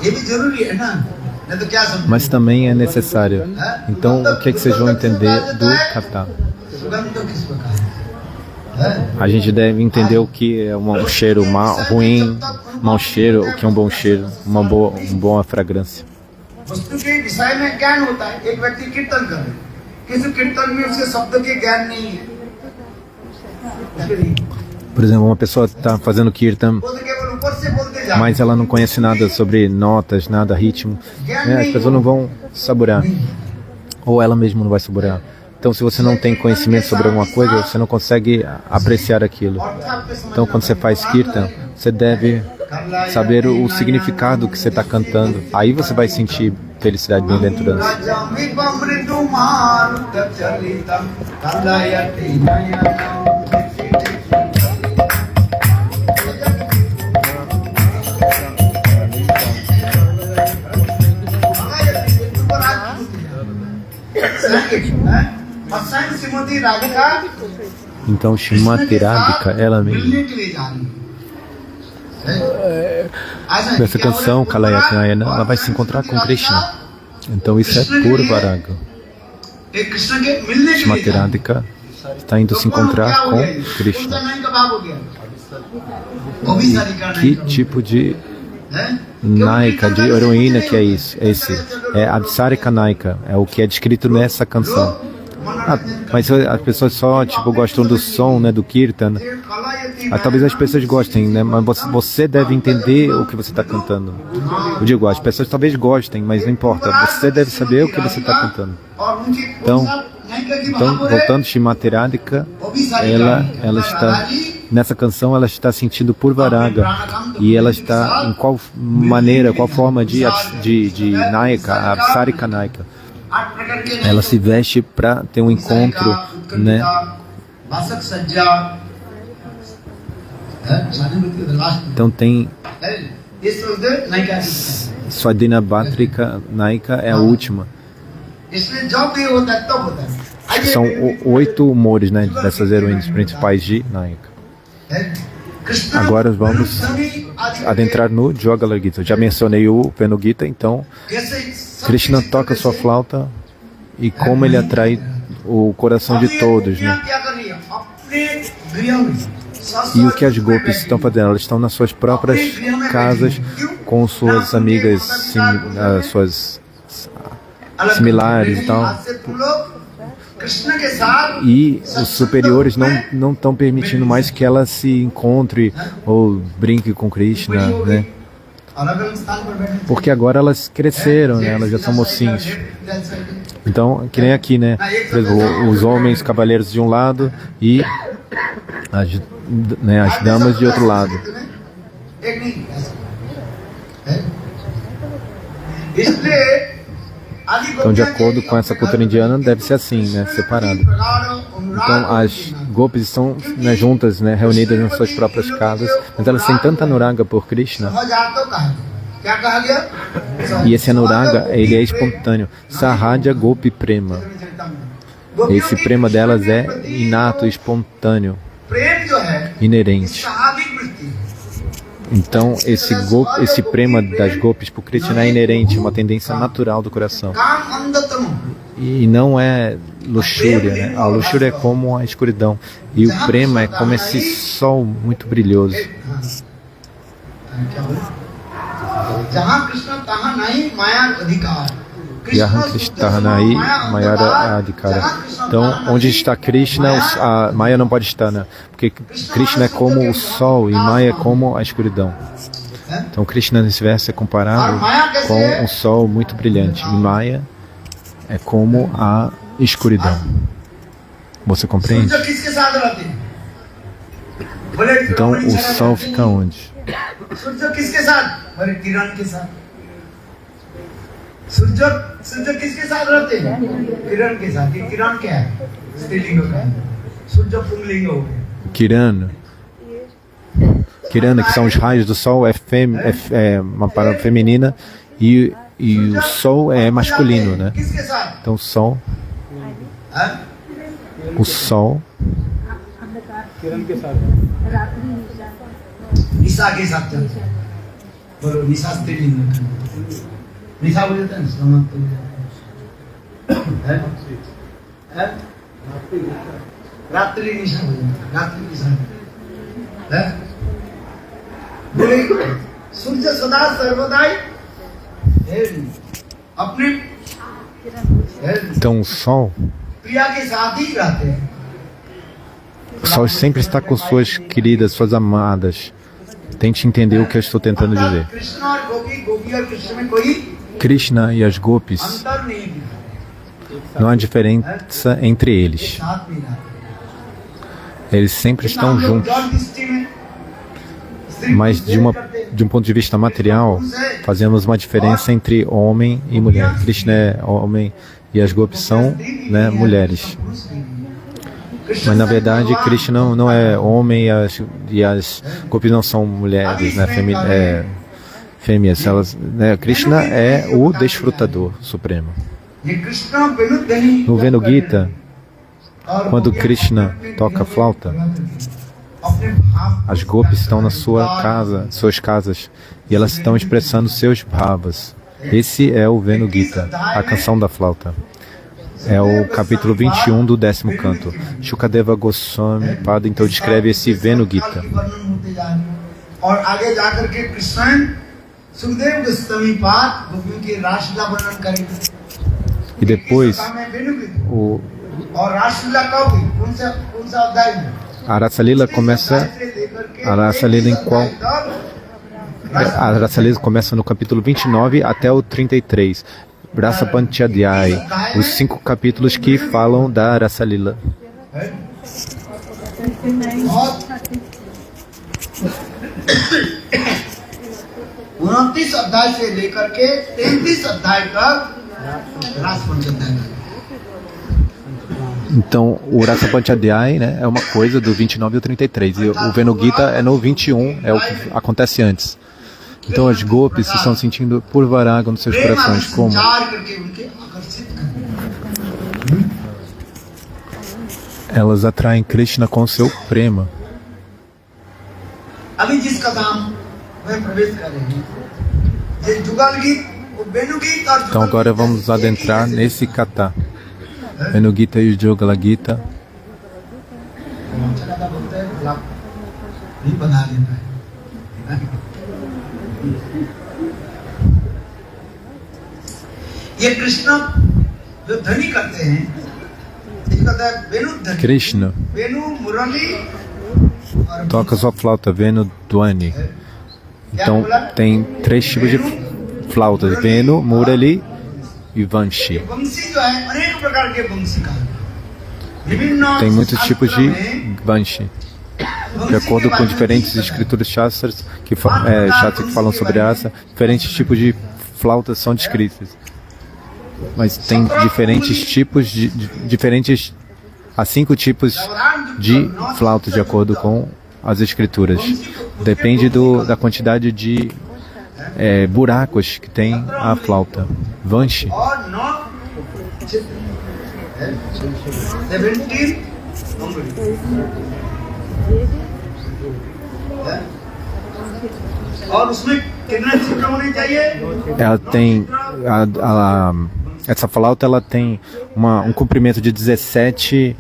ये भी जरूरी है ना नहीं तो क्या समझ Mas também é necessário. Então, o que é que vocês vão entender do kata? सुगंध किस प्रकार है A gente deve entender o que é um cheiro ruim, mau cheiro, o que é um bom cheiro, uma boa fragrância. वस्तु के विषय में ज्ञान होता है एक व्यक्ति कीर्तन करे किसी कीर्तन में उसके शब्द के ज्ञान नहीं है Por exemplo, uma pessoa está fazendo kirtan, वो तो केवल ऊपर से बोलते जा mas ela não conhece nada sobre notas, nada ritmo, as pessoas não vão saborear, ou ela mesma não vai saborear. Então, se você não tem conhecimento sobre alguma coisa, você não consegue apreciar aquilo. Então, quando você faz kirtan, você deve saber o significado que você está cantando. Aí você vai sentir felicidade, bem-aventurança. Shrimati Radhika Então, Shrimati Radhika, ela mesma. मिलने के लिए जा रही है Nessa canção, Kalayatnayana, ela vai se encontrar com Krishna. Então, isso é puro Varaga. एक कृष्ण के मिलने के लिए Shrimati जा रही है। Radhika está indo se encontrar com Krishna. का भाव हो गया वो भी सारी करना Que tipo de Naika, de heroína que é isso? Esse é Absarika Naika, é o que é descrito nessa canção. Mas as pessoas só gostam do som, né, do kirtan. Talvez as pessoas gostem, né, mas você deve entender o que você está cantando. Eu digo, as pessoas talvez gostem, mas não importa. Você deve saber o que você está cantando. Então, voltando, Shrimati Radhika, ela está nessa canção, ela está sentindo Purvaraga e ela está em qual maneira, qual forma de Naika, Apsarika Naika. Ela se veste para ter um encontro, né? Então tem Swadhina Bhatrika Naika é a última. Acho que são 8 humores, né, dessas heroínas principais de Naika. Agora vamos adentrar no Jogala Gita. Eu já mencionei o Penu Gita, então Krishna toca sua flauta e como ele atrai o coração de todos, né? E o que as gopis estão fazendo? Elas estão nas suas próprias casas com suas amigas, suas similares e tal, Krishna के साथ E os superiores não estão permitindo mais que ela se encontre ou brinque com Krishna, né? अलग अलग स्थान पर बैठे Porque agora elas cresceram, né? Elas já são mocinhos. Então, que nem aqui, né? Por exemplo, os homens cavaleiros de um lado e as damas de outro lado. एक नहीं है? इसलिए Então, de acordo com essa cultura indiana, deve ser assim, né? Separado. Então, as gopis estão, né, juntas, né, reunidas nas suas próprias casas, mas elas têm tanta anuraga por Krishna. E esse anuraga, ele é espontâneo. Sahaja Gopi Prema. Esse prema delas é inato, espontâneo, inerente. Então, esse prema das gopis por Krishna é inerente, uma tendência natural do coração. E não é luxúria, né? A luxúria é como a escuridão. E o prema é como esse sol muito brilhoso. Yahan Krishnai Mayara Adhikara. Então, onde está Krishna, a Maya não pode estar, né? Porque Krishna é como o sol e Maya é como a escuridão. Então, Krishna nesse verso é comparado com o sol muito brilhante. E Maya é como a escuridão. Você compreende? Então, o sol fica onde? सूर्य किसके साथ रहते हैं? किरण के साथ। ये किरण क्या है? स्त्रीलिंग का है। सूर्य पुंगलिंग हो गया। Kirana, que são os raios do sol, é uma palavra feminina e o sol é masculino, né? Então, o sol निशा के साथ चलते हैं। बोलो निशा स्त्रीलिंग का। निशा हो जाता है ना, समझ है? रात्रि निशा हो जाता है। रात्रि निशा है? बोले सूर्य सदा सर्वदाई अपने Então, o sol प्रिया के साथ ही रहते हैं। O sol sempre está com suas queridas, suas amadas. Tente entender o que eu estou tentando dizer. Krishna e as gopis, não há diferença entre eles. Eles sempre estão juntos. Mas de um ponto de vista material, fazemos uma diferença entre homem e mulher. Krishna é homem e as gopis são, né, mulheres. Mas na verdade Krishna não é homem e as gopis não são mulheres, né, fêmeas. Elas, né, Krishna é o desfrutador supremo. No Venu Gita, quando Krishna toca a flauta, as gopis estão na suas casas, e elas estão expressando seus bhavas. Esse é o Venu Gita, a canção da flauta. É o capítulo 21 do 10º canto. Shukadeva Goswami Pada então descreve esse Venu Gita. E depois a Rasa Lila começa. A Rasa Lila em qual? A Rasa Lila começa no capítulo 29 até o 33. Rasa Panchadhyay, os 5 capítulos que falam da Rasa Lila. Então, o Rasa Panchadhyay, né, é uma coisa do 29 ao 33, e o Venu Gita é no 21, é o que acontece antes. Então as gopis se estão sentindo purvaraga nos seus corações, como? Elas atraem Krishna com o seu prema. Então agora vamos adentrar nesse kata. Venu Gita e o Jugala Gita. ये कृष्ण जो ध्वनि करते हैं इसको कहता है वेणुध्वनि। Krishna वेणु मुरली और toca sua flauta Venu Dwani. Então tem 3 tipos de flautas: Venu, Murali e Vanshi. बंसी जो है अनेक प्रकार के बंसी का है। विभिन्न Tem muitos tipos शास्त्रों de में Vanshi. De बंसी acordo के com बारे में diferentes लिखा है। escrituras shastras shastras que falam sobre asa, diferentes tipos de flautas são descritas. Mas tem diferentes tipos há 5 tipos de flautas de acordo com as escrituras. Depende da quantidade de buracos que tem a flauta. Vanshi और नौ 17 और उसमें कितने चित्र होने चाहिए? ela tem essa flauta ela tem um comprimento de 17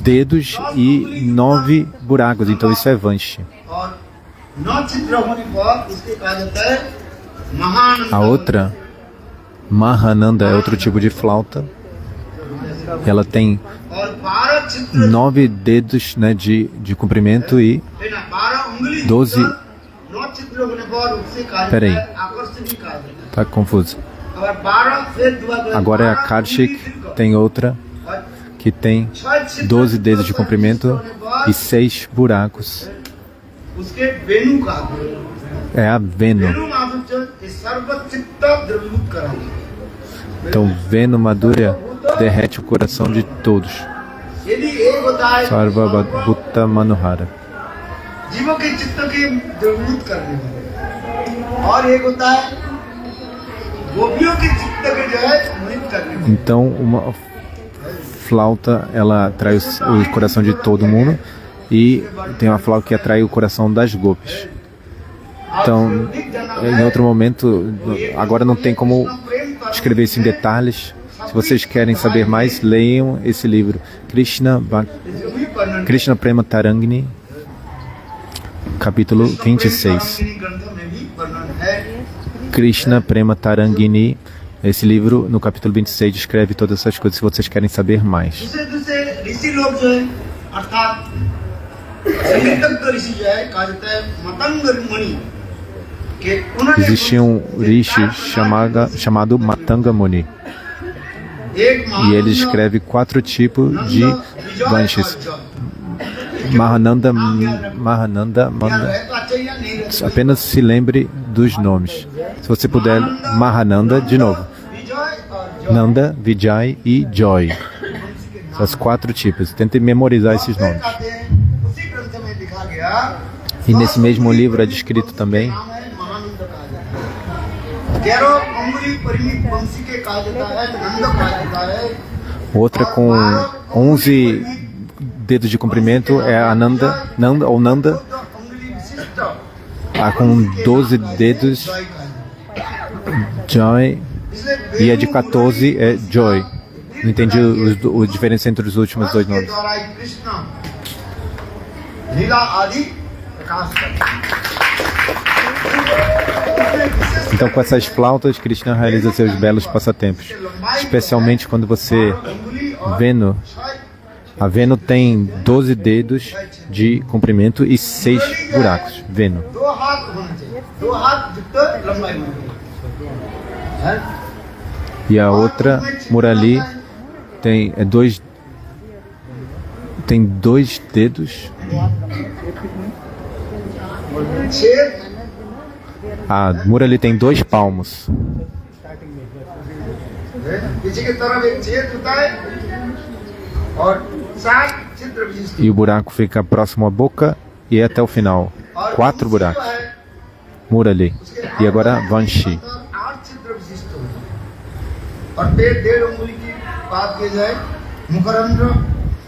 dedos e 9 buracos, então isso é Vanshi. और 9 चित्र होने पर उसके कहा जाता है Mahanand. A outra, Mahananda, é outro tipo de flauta. Ela tem और 12 चित्र 9 dedos, né, de comprimento e है ना, 12 उंगली 12 9 चित्र होने पर उससे कहा जाता Peraí. है आकर्षणी कहा जाता tá confuso. है। और 12 फिर दोबारा Agora é a Karshik, tem outra que tem 12 dedos de comprimento e 6 buracos. उसके वेणु कहा जाता है। É a Venu. वेणु माधुर्य ये सर्व चित्त द्रवीभूत कराएंगे। Então Venu Madhurya derrete o coração de todos. यदि एक होता है Sarva Bhutta Manohara. जीवों के चित्त के द्रवीभूत करने वाले, और एक होता है गोपियों के चित्त के जो है मोहित करने वाले। Então uma flauta ela atrai o coração de todo mundo e tem uma flauta que atrai o coração das gopis. Então, em outro momento, agora não tem como escrever isso em detalhes. Se vocês querem saber mais, leiam esse livro, Krishna Prema Tarangini, capítulo 26. Krishna Prema Tarangini, esse livro, no capítulo 26, descreve todas essas coisas, se vocês querem saber mais. दूसरे दूसरे ऋषि लोग जो है अर्थात संगीतज्ञ ऋषि जो है कहा जाता है मतंग मणि के उन्होंने Existia rishi chamado Matanga Muni, एक e ele escreve 4 tipos de Vanshis. Mahananda, Manda. Apenas se lembre dos nomes. Se você puder, Mahananda, de novo. Nanda, Vijay e Joy. Essas 4 tipos. Tente memorizar esses nomes. E nesse mesmo livro é descrito também outra com 11 dedos de comprimento, é a Nanda, a com 12 dedos, Joy, e a de 14 é Joy. Não entendi a diferença entre os últimos 2 nomes. Então, com essas flautas, Krishna realiza seus belos passatempos, especialmente quando você a Venu tem 12 dedos de comprimento e 6 buracos. Venu. E a outra, Murali, tem 2 dedos. A Murali tem 2 palmos. E o buraco fica próximo à boca e até o final. 4 buracos. Murali. E agora Vanshi. और पेट 1.5 उंगली की बात की जाए, मुखरंध्र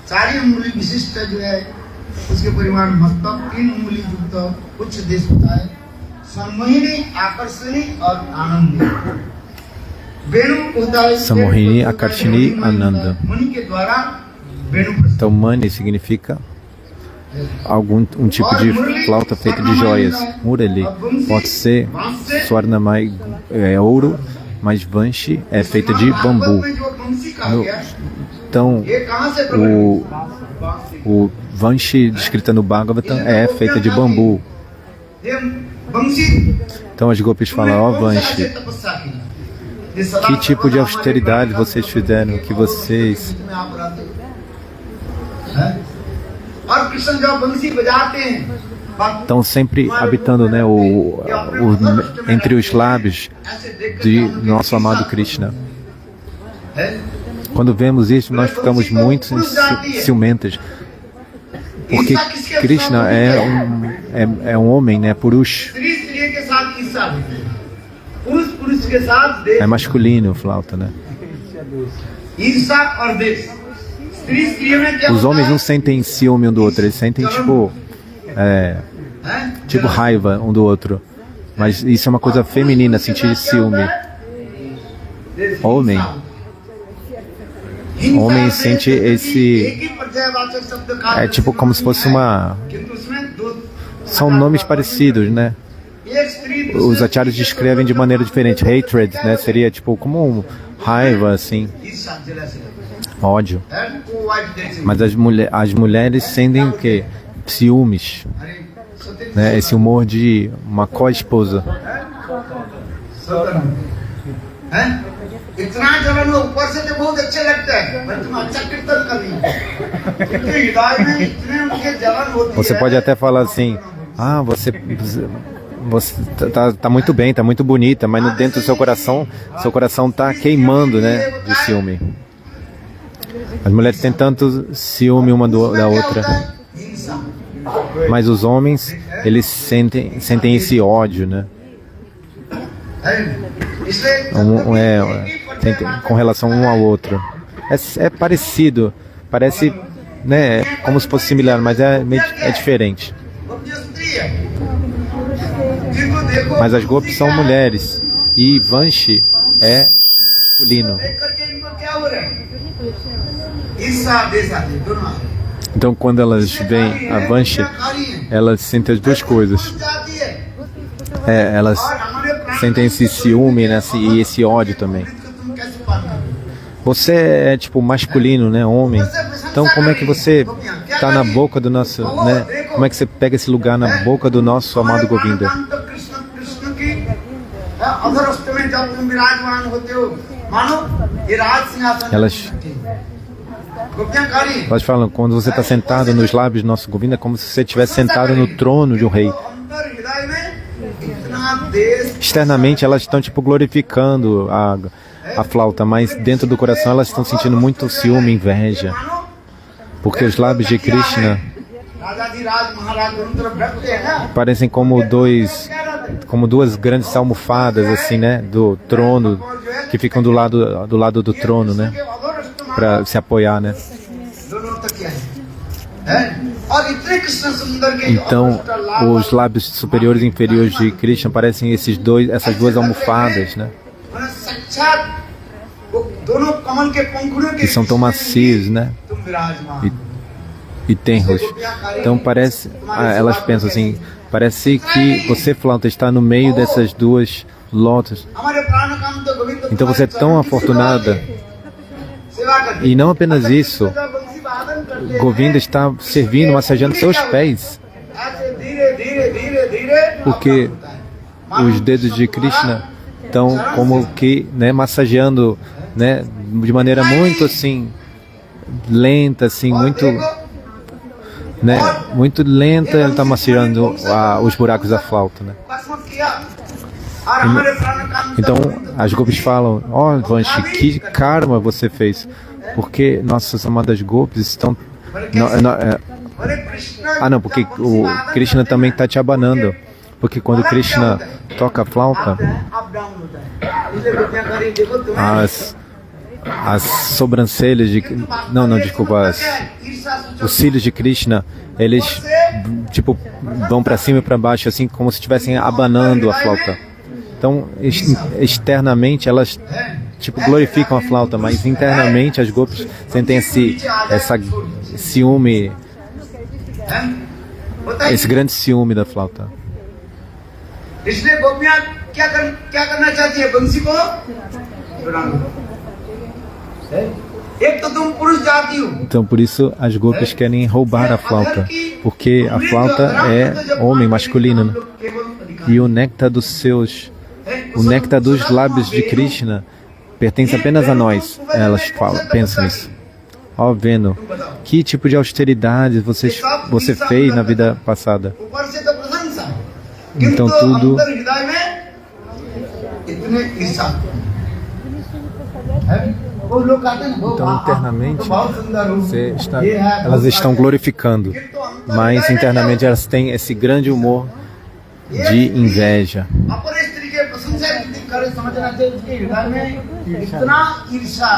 4 उंगली विशिष्ट जो है उसके परिमाण मस्तक 3 उंगली युक्त उच्च देश होता है, सम्मोहिनी, आकर्षणी और आनंदी। वेणु होता है Sammohini, Akarshini, Ananda. मणि के द्वारा वेणु प्रस्तुत। Então, Mani significa um tipo de flauta feita de joias. Murali pode ser Swarnamai, ouro, mas Vanshi é feita de bambu. Então, ये कहाँ से प्रकट o Vanshi descrita no Bhagavatam é feita de bambu. ये बंसी Então as gopis falam, ó Vanshi, que tipo de austeridade vocês fizeram, que vocês... और कृष्ण जब बंसी बजाते हैं Estão sempre habitando, né, entre os lábios de nosso amado Krishna. Quando vemos isso, nós ficamos muito ciumentas. Porque Krishna é um homem, né, Purush. स्त्री स्त्री के साथ ईर्षा होती है पुरुष पुरुष के साथ देश É masculino, flauta, né? ईर्षा और देश स्त्री स्त्री में क्या Os होता homens है? não sentem ciúme um do outro, eles sentem हैं? tipo raiva um do outro. Mas isso é uma coisa feminina, sentir ciúme. Homem Homem sente esse... É tipo como se fosse uma... São nomes parecidos, né? Os acharyas descrevem de maneira diferente. Hatred, né? Seria tipo como raiva, assim, ódio. Mas as mulheres sentem o quê? Ciúmes, né? Esse humor de uma co-esposa. इतना जलन हो ऊपर से तो बहुत अच्छा लगता है पर तुम अच्छा कीर्तन कर रही हो क्योंकि हृदय में इतने उनके जलन होती है Você pode até falar assim, ah, você tá muito bem, tá muito bonita, mas dentro do seu coração tá queimando, né, de ciúme. As mulheres têm tanto ciúme uma da outra, mas os homens, eles sentem esse ódio, né? Com relação um ao outro. É parecido, parece, né, como se fosse similar, mas é diferente. Mas as gopis são mulheres e Vanshi é masculino. Então quando elas veem a Vanshi, elas sentem as duas coisas. Elas sentem esse ciúme, né, e esse ódio também. Você é tipo masculino, né, homem. Então como é que você está na boca do nosso, né? Como é que você pega esse lugar na boca do nosso amado Govinda? Elas falam, quando você está sentado nos lábios do nosso Govinda, é como se você estivesse sentado no trono de um rei. Externamente elas estão tipo glorificando a flauta, mas dentro do coração elas estão sentindo muito ciúme, inveja, porque os lábios de Krishna parecem como duas grandes almofadas, assim, né, do trono, que ficam do lado do trono, né, para se apoiar, né. Então, os lábios superiores e inferiores de Krishna parecem essas duas almofadas, né? Que são tão macios, né? E tenros. Então elas pensam assim, parece que você, flauta, está no meio dessas duas lotas. Então você é tão afortunada. E não apenas isso, Govinda está servindo, massageando seus pés, porque os dedos de Krishna estão como que, né, massageando, né, de maneira muito assim lenta, assim, muito, né, muito lenta. Ele está massageando os buracos da flauta, né? Então as gopis falam, ó, Vanshi, que karma você fez, porque nossas amadas gopis estão... porque o Krishna também está te abanando, porque quando Krishna toca a flauta, as sobrancelhas os cílios de Krishna, eles tipo vão para cima e para baixo, assim como se estivessem abanando a flauta. Então externamente elas tipo glorificam a flauta, mas internamente as gopis sentem essa ciúme, esse grande ciúme da flauta. एक तो तुम पुरुष जाति हो, Então por isso as golpes querem roubar a flauta, porque a flauta é homem, masculino, né? E o néctar dos lábios de Krishna pertence apenas a nós. Elas falam, pensam isso. Ó Venu, que tipo de austeridade você fez na vida passada? ऊपर से तो प्रशंसा, Então किंतु tudo, अंतर हृदय में इतने ईर्षा है। वो लोग कहते हैं वो então internamente बहुत सुंदर हो, ये है, elas बहुत estão glorificando, mas internamente elas têm esse grande humor de inveja. अपर स्त्री के प्रशंसा यदि करे, समझना चाहिए उसके हृदय में इतना ईर्षा।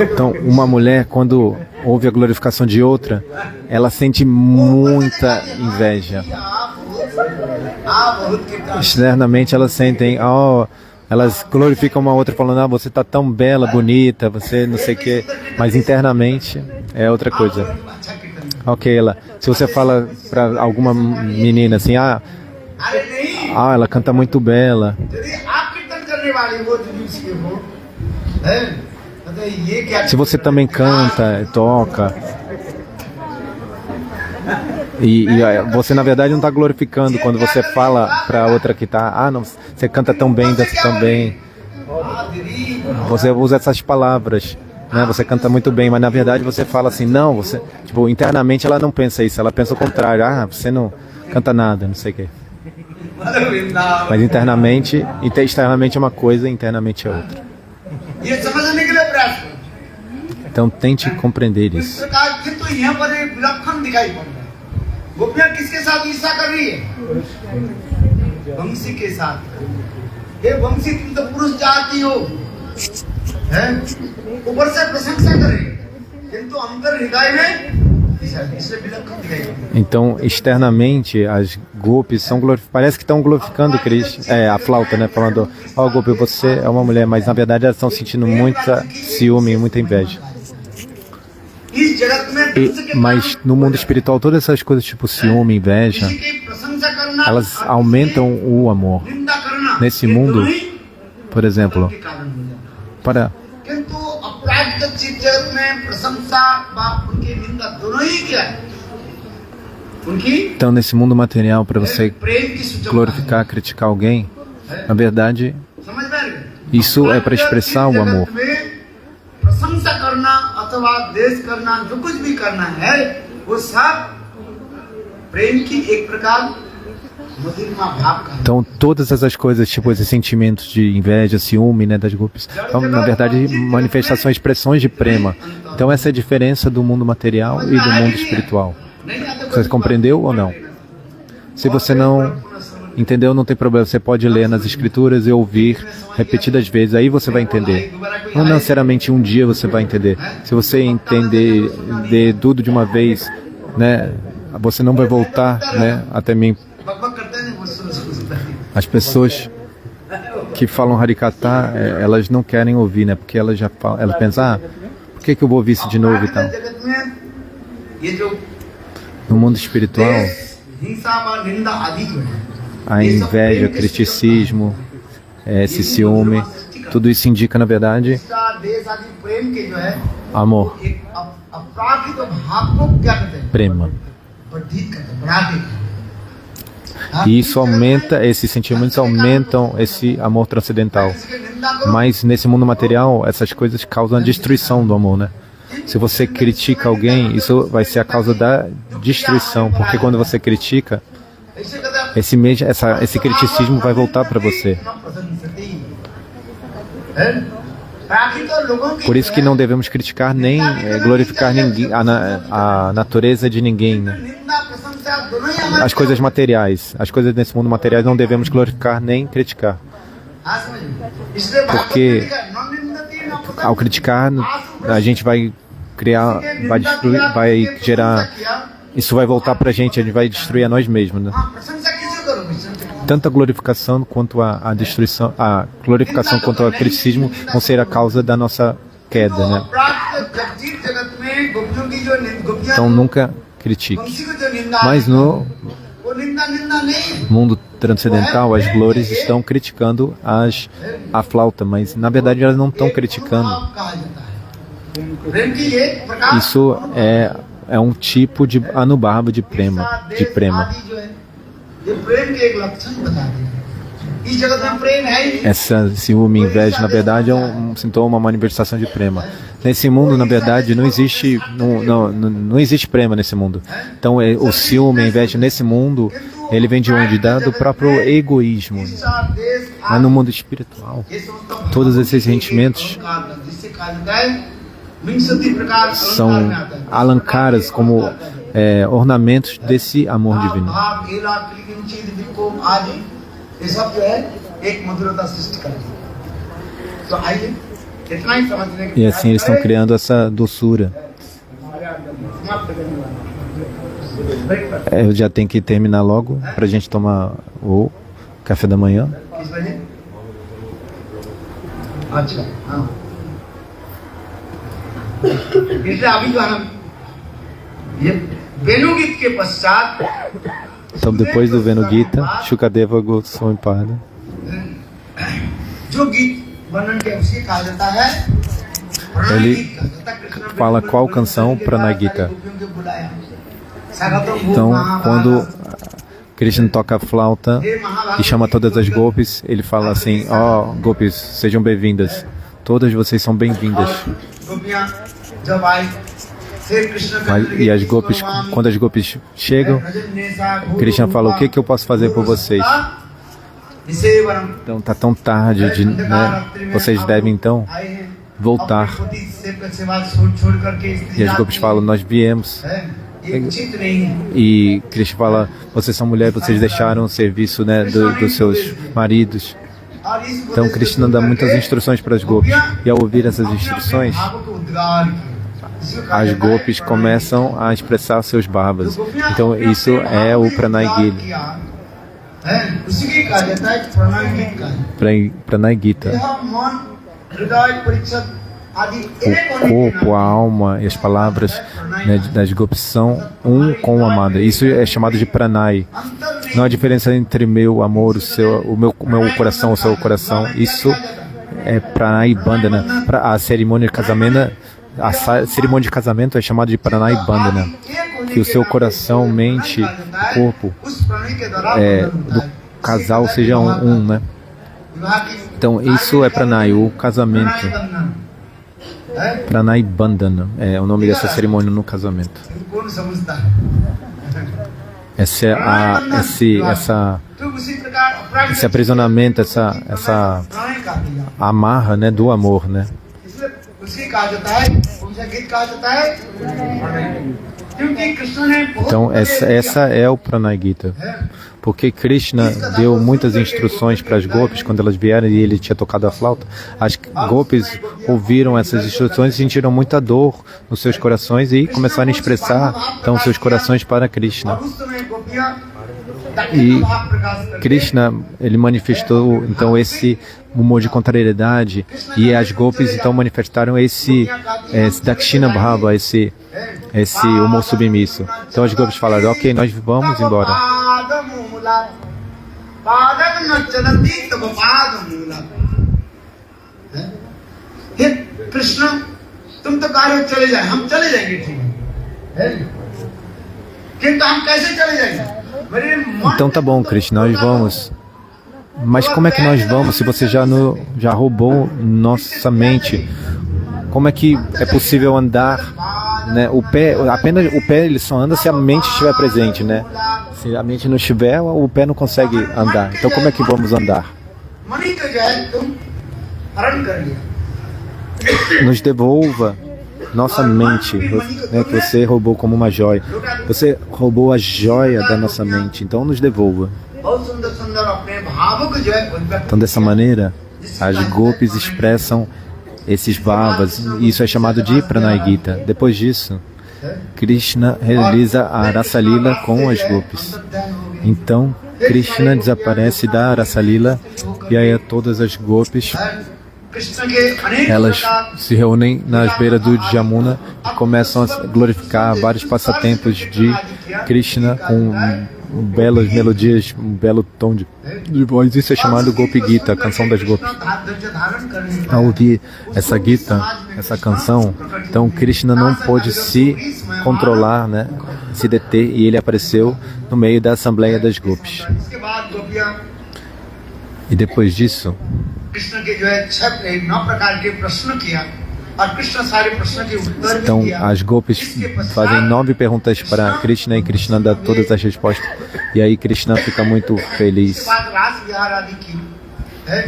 Então, uma mulher, quando ouve a glorificação de outra, ela sente muita inveja. Externamente, elas sentem, elas glorificam uma outra falando, você está tão bela, bonita, você não sei o quê. Mas internamente é outra coisa. Ok, se você fala para alguma menina assim, ela canta muito bela. Se você também canta, toca, e você na verdade não está glorificando quando você fala para outra que está, não, você canta tão bem, dança tão bem. Você usa essas palavras, né? Você canta muito bem, mas na verdade você fala assim, não, você, tipo, internamente ela não pensa isso, ela pensa o contrário, você não canta nada, não sei o quê. Mas internamente, externamente é uma coisa, internamente é outra. Então tente compreender isso. गोपियां किसके साथ ईर्षा कर रही है? वंशी के साथ। हे वंशी, तुम तो पुरुष जाति हो, हैं? ऊपर से प्रशंसा करे, किंतु अंतर हृदय में इसलिए विलक्षण दिखाई देती है। Então, externamente, as golpes são parece que estão glorificando Krishna, a flauta, né? Falando, golpe, você é uma mulher, mas na verdade elas estão sentindo muita ciúme, muita inveja. Mas no mundo espiritual, todas essas coisas tipo ciúme, inveja, elas aumentam o amor. Nesse mundo, por exemplo, então nesse mundo material, para você glorificar, criticar alguém, na verdade, isso é para expressar o amor. प्रशंसा करना अथवा देश करना, जो कुछ भी करना है, वो सब प्रेम की एक प्रकार मधुरमा भाव का। Então todas essas coisas, tipo esses sentimentos de inveja, ciúme, né, das golpes, são na verdade manifestações, expressões de prema. Então essa é a diferença do mundo material e do mundo espiritual. Você compreendeu ou não? Se você não entendeu, não tem problema, você pode ler nas escrituras e ouvir repetidas vezes, aí você vai entender. Não necessariamente um dia você vai entender. Se você entender tudo de uma vez, né, você não vai voltar, né, até mim. As pessoas que falam Harikata, elas não querem ouvir, né, porque elas já falam, elas pensam, por que eu vou ouvir isso de novo e tal? No mundo espiritual, a inveja, o criticismo, esse ciúme, tudo isso indica, na verdade, amor, prema. E isso aumenta, esses sentimentos aumentam esse amor transcendental. Mas nesse mundo material, essas coisas causam a destruição do amor, né? Se você critica alguém, isso vai ser a causa da destruição, porque quando você critica, esse criticismo vai voltar para você. Por isso que não devemos criticar nem glorificar ninguém, a natureza de ninguém, né? As coisas materiais, as coisas desse mundo materiais não devemos glorificar nem criticar. Porque ao criticar, a gente vai criar, vai destruir, vai gerar, isso vai voltar para a gente vai destruir a nós mesmos, né? Tanto a glorificação quanto a destruição, a glorificação quanto o criticismo vão ser a causa da nossa queda, né? Então nunca critique. Mas no mundo transcendental, as glórias estão criticando a flauta, mas na verdade elas não estão criticando. प्रेम की ये प्रकार Isso é um tipo de anubhava de prema, de prema. आदि जो है ये प्रेम के एक लक्षण बता दिए इस जगत में प्रेम है ही नहीं। Essa ciúme, inveja, na verdade é um sintoma, uma manifestação de prema. Nesse mundo, na verdade, não existe prema nesse mundo. Então, o ciúme, a inveja nesse mundo, ele vem de onde? Do próprio egoísmo. संसार देश Mas no mundo espiritual, ये समस्त todos esses sentimentos जिससे कहा जाता है विंशति प्रकार são alancaras como ornamentos desse amor divino. भाव एला क्लिकिन चीज विकोम आदि ये सब जो है एक मधुरता सृष्टि कर तो आइए इतना ही समझने E assim eles estão criando essa doçura. समाप्त करने वाला Eu já tenho que terminar logo para a gente tomar o café da manhã. किस बजे अच्छा हाँ इसलिए अभी जो हम ये वेणुगीत के पश्चात Então, depois do Venu Gita, Shukadeva Goswami जो गीत वर्णन के उसे कहा जाता है Ele fala qual canção Pranay Gita. Então, quando Krishna toca a flauta e chama todas as gopis, ele fala assim: ó, gopis, sejam bem-vindas. Todas vocês são bem-vindas. E as gopis, quando as gopis chegam, Krishna fala: o que eu posso fazer por vocês? Então tá tão tarde, né? Vocês devem então voltar. E as gopis falam: nós viemos. E Krishna fala: vocês são mulheres, vocês deixaram o serviço, né, dos seus maridos. Então Krishna dá muitas instruções para as gopis. E ao ouvir essas instruções, as gopis começam a expressar seus bhavas. Então isso é o Pranay Gita. Pranay Gita. O corpo, a alma e as palavras, né, das gopis são um com o amado. Isso é chamado de pranay. Não há diferença entre meu amor, o meu coração, o seu coração. Isso é pranay bandhana. A cerimônia de casamento é chamada de pranay bandhana. Que o seu coração, mente e corpo do casal seja um, né? Então isso é pranay, o casamento. Pranay Bandhana é o nome dessa cerimônia no casamento. Esse aprisionamento, essa amarra, né, do amor, né? Então essa é o Pranay Gita. Porque Krishna deu muitas instruções para as gopis quando elas vieram e ele tinha tocado a flauta. As gopis ouviram essas instruções e sentiram muita dor nos seus corações e começaram a expressar então seus corações para Krishna. E Krishna, ele manifestou então esse humor de contrariedade e as gopis então manifestaram esse Dakshina Bhava, esse humor submisso. Então as gopis falaram: ok, nós vamos embora. Krishna, तुम तो कार्य चले जाए, हम चले जाएंगे, ठीक है? किंतु हम कैसे चले जाएंगे? Então tá bom, Krishna, nós vamos. Mas como é que nós vamos se você já roubou nossa mente? Como é que é possível andar, né? Apenas o pé ele só anda se a mente estiver presente, né? Se a mente não estiver, o pé não consegue andar. Então como é que vamos andar? Nos devolva nossa mente, né, que você roubou como uma joia. Você roubou a joia da nossa mente, então nos devolva. Então dessa maneira, as gopis expressam esses bhavas, e isso é chamado de Pranay Gita. Depois disso, Krishna realiza a Rasa Lila com as gopis. Então, Krishna desaparece da Rasa Lila e aí todas as gopis, elas se reúnem nas beiras do Jamuna e começam a glorificar vários passatempos de Krishna com belas melodias, um belo tom de voz. Isso é chamado Gopi Gita, a canção das Gopis. Ao ouvir essa Gita, essa canção, então Krishna não pôde se controlar, né, se deter, e ele apareceu no meio da Assembleia das Gopis. E depois disso, então as Gopis fazem 9 perguntas para Krishna e Krishna dá todas as respostas. E aí Krishna fica muito feliz.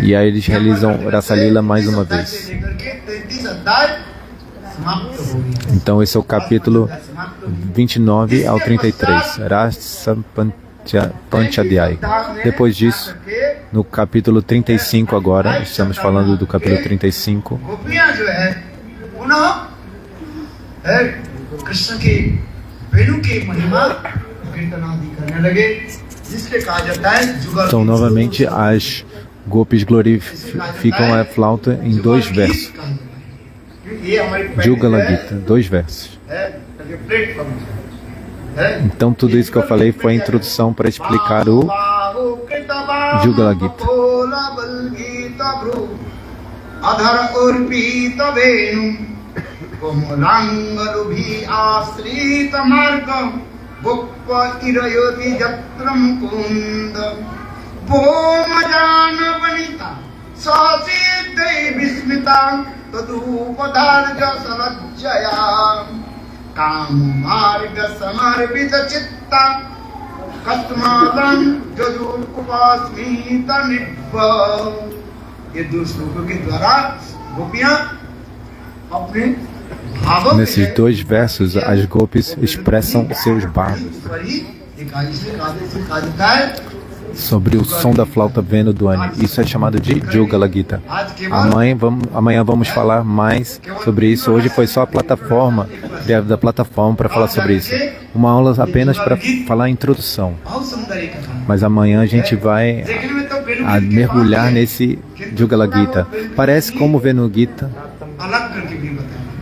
E aí eles realizam Rasa Lila mais uma vez. Então esse é o capítulo 29 ao 33. Rasa Panchadhyay. Depois disso, no capítulo 35 agora, estamos falando do capítulo 35. Então, novamente, as Gopis glorificam a flauta em 2 versos. Jugala Gita, 2 versos. Então, tudo isso que eu falei foi a introdução para explicar o Jugala Gita. Nesses 2 versos, as Gopis expressam seus bhavas sobre o som da flauta Venudwani. Isso é chamado de Jugala Gita. Amanhã vamos falar mais sobre isso. Hoje foi só a plataforma, da plataforma para falar sobre isso. Uma aula apenas para falar a introdução. Mas amanhã a gente vai mergulhar nesse Jugala Gita. Parece como o Venu Gita,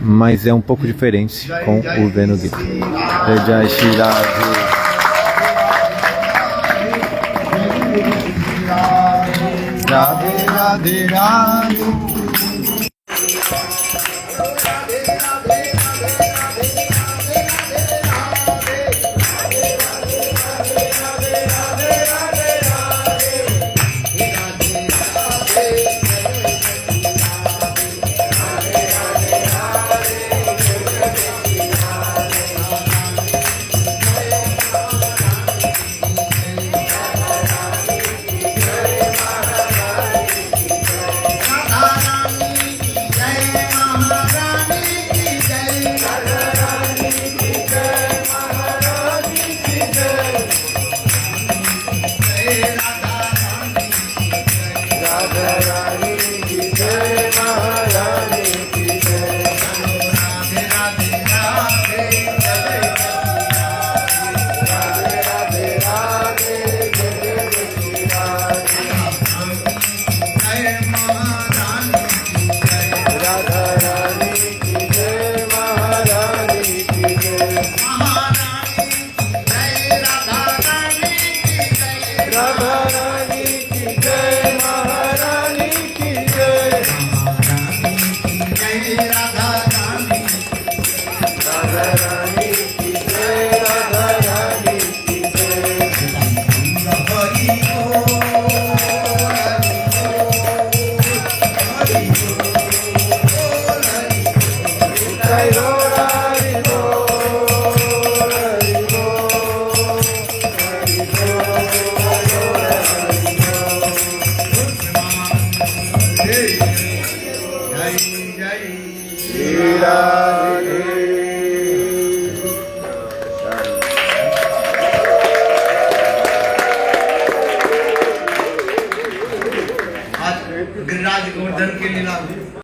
mas é um pouco diferente com o Venu Gita. Jai Shri Radhe. Radhe Radhe Radhe. Giriraj गोवर्धन के लीला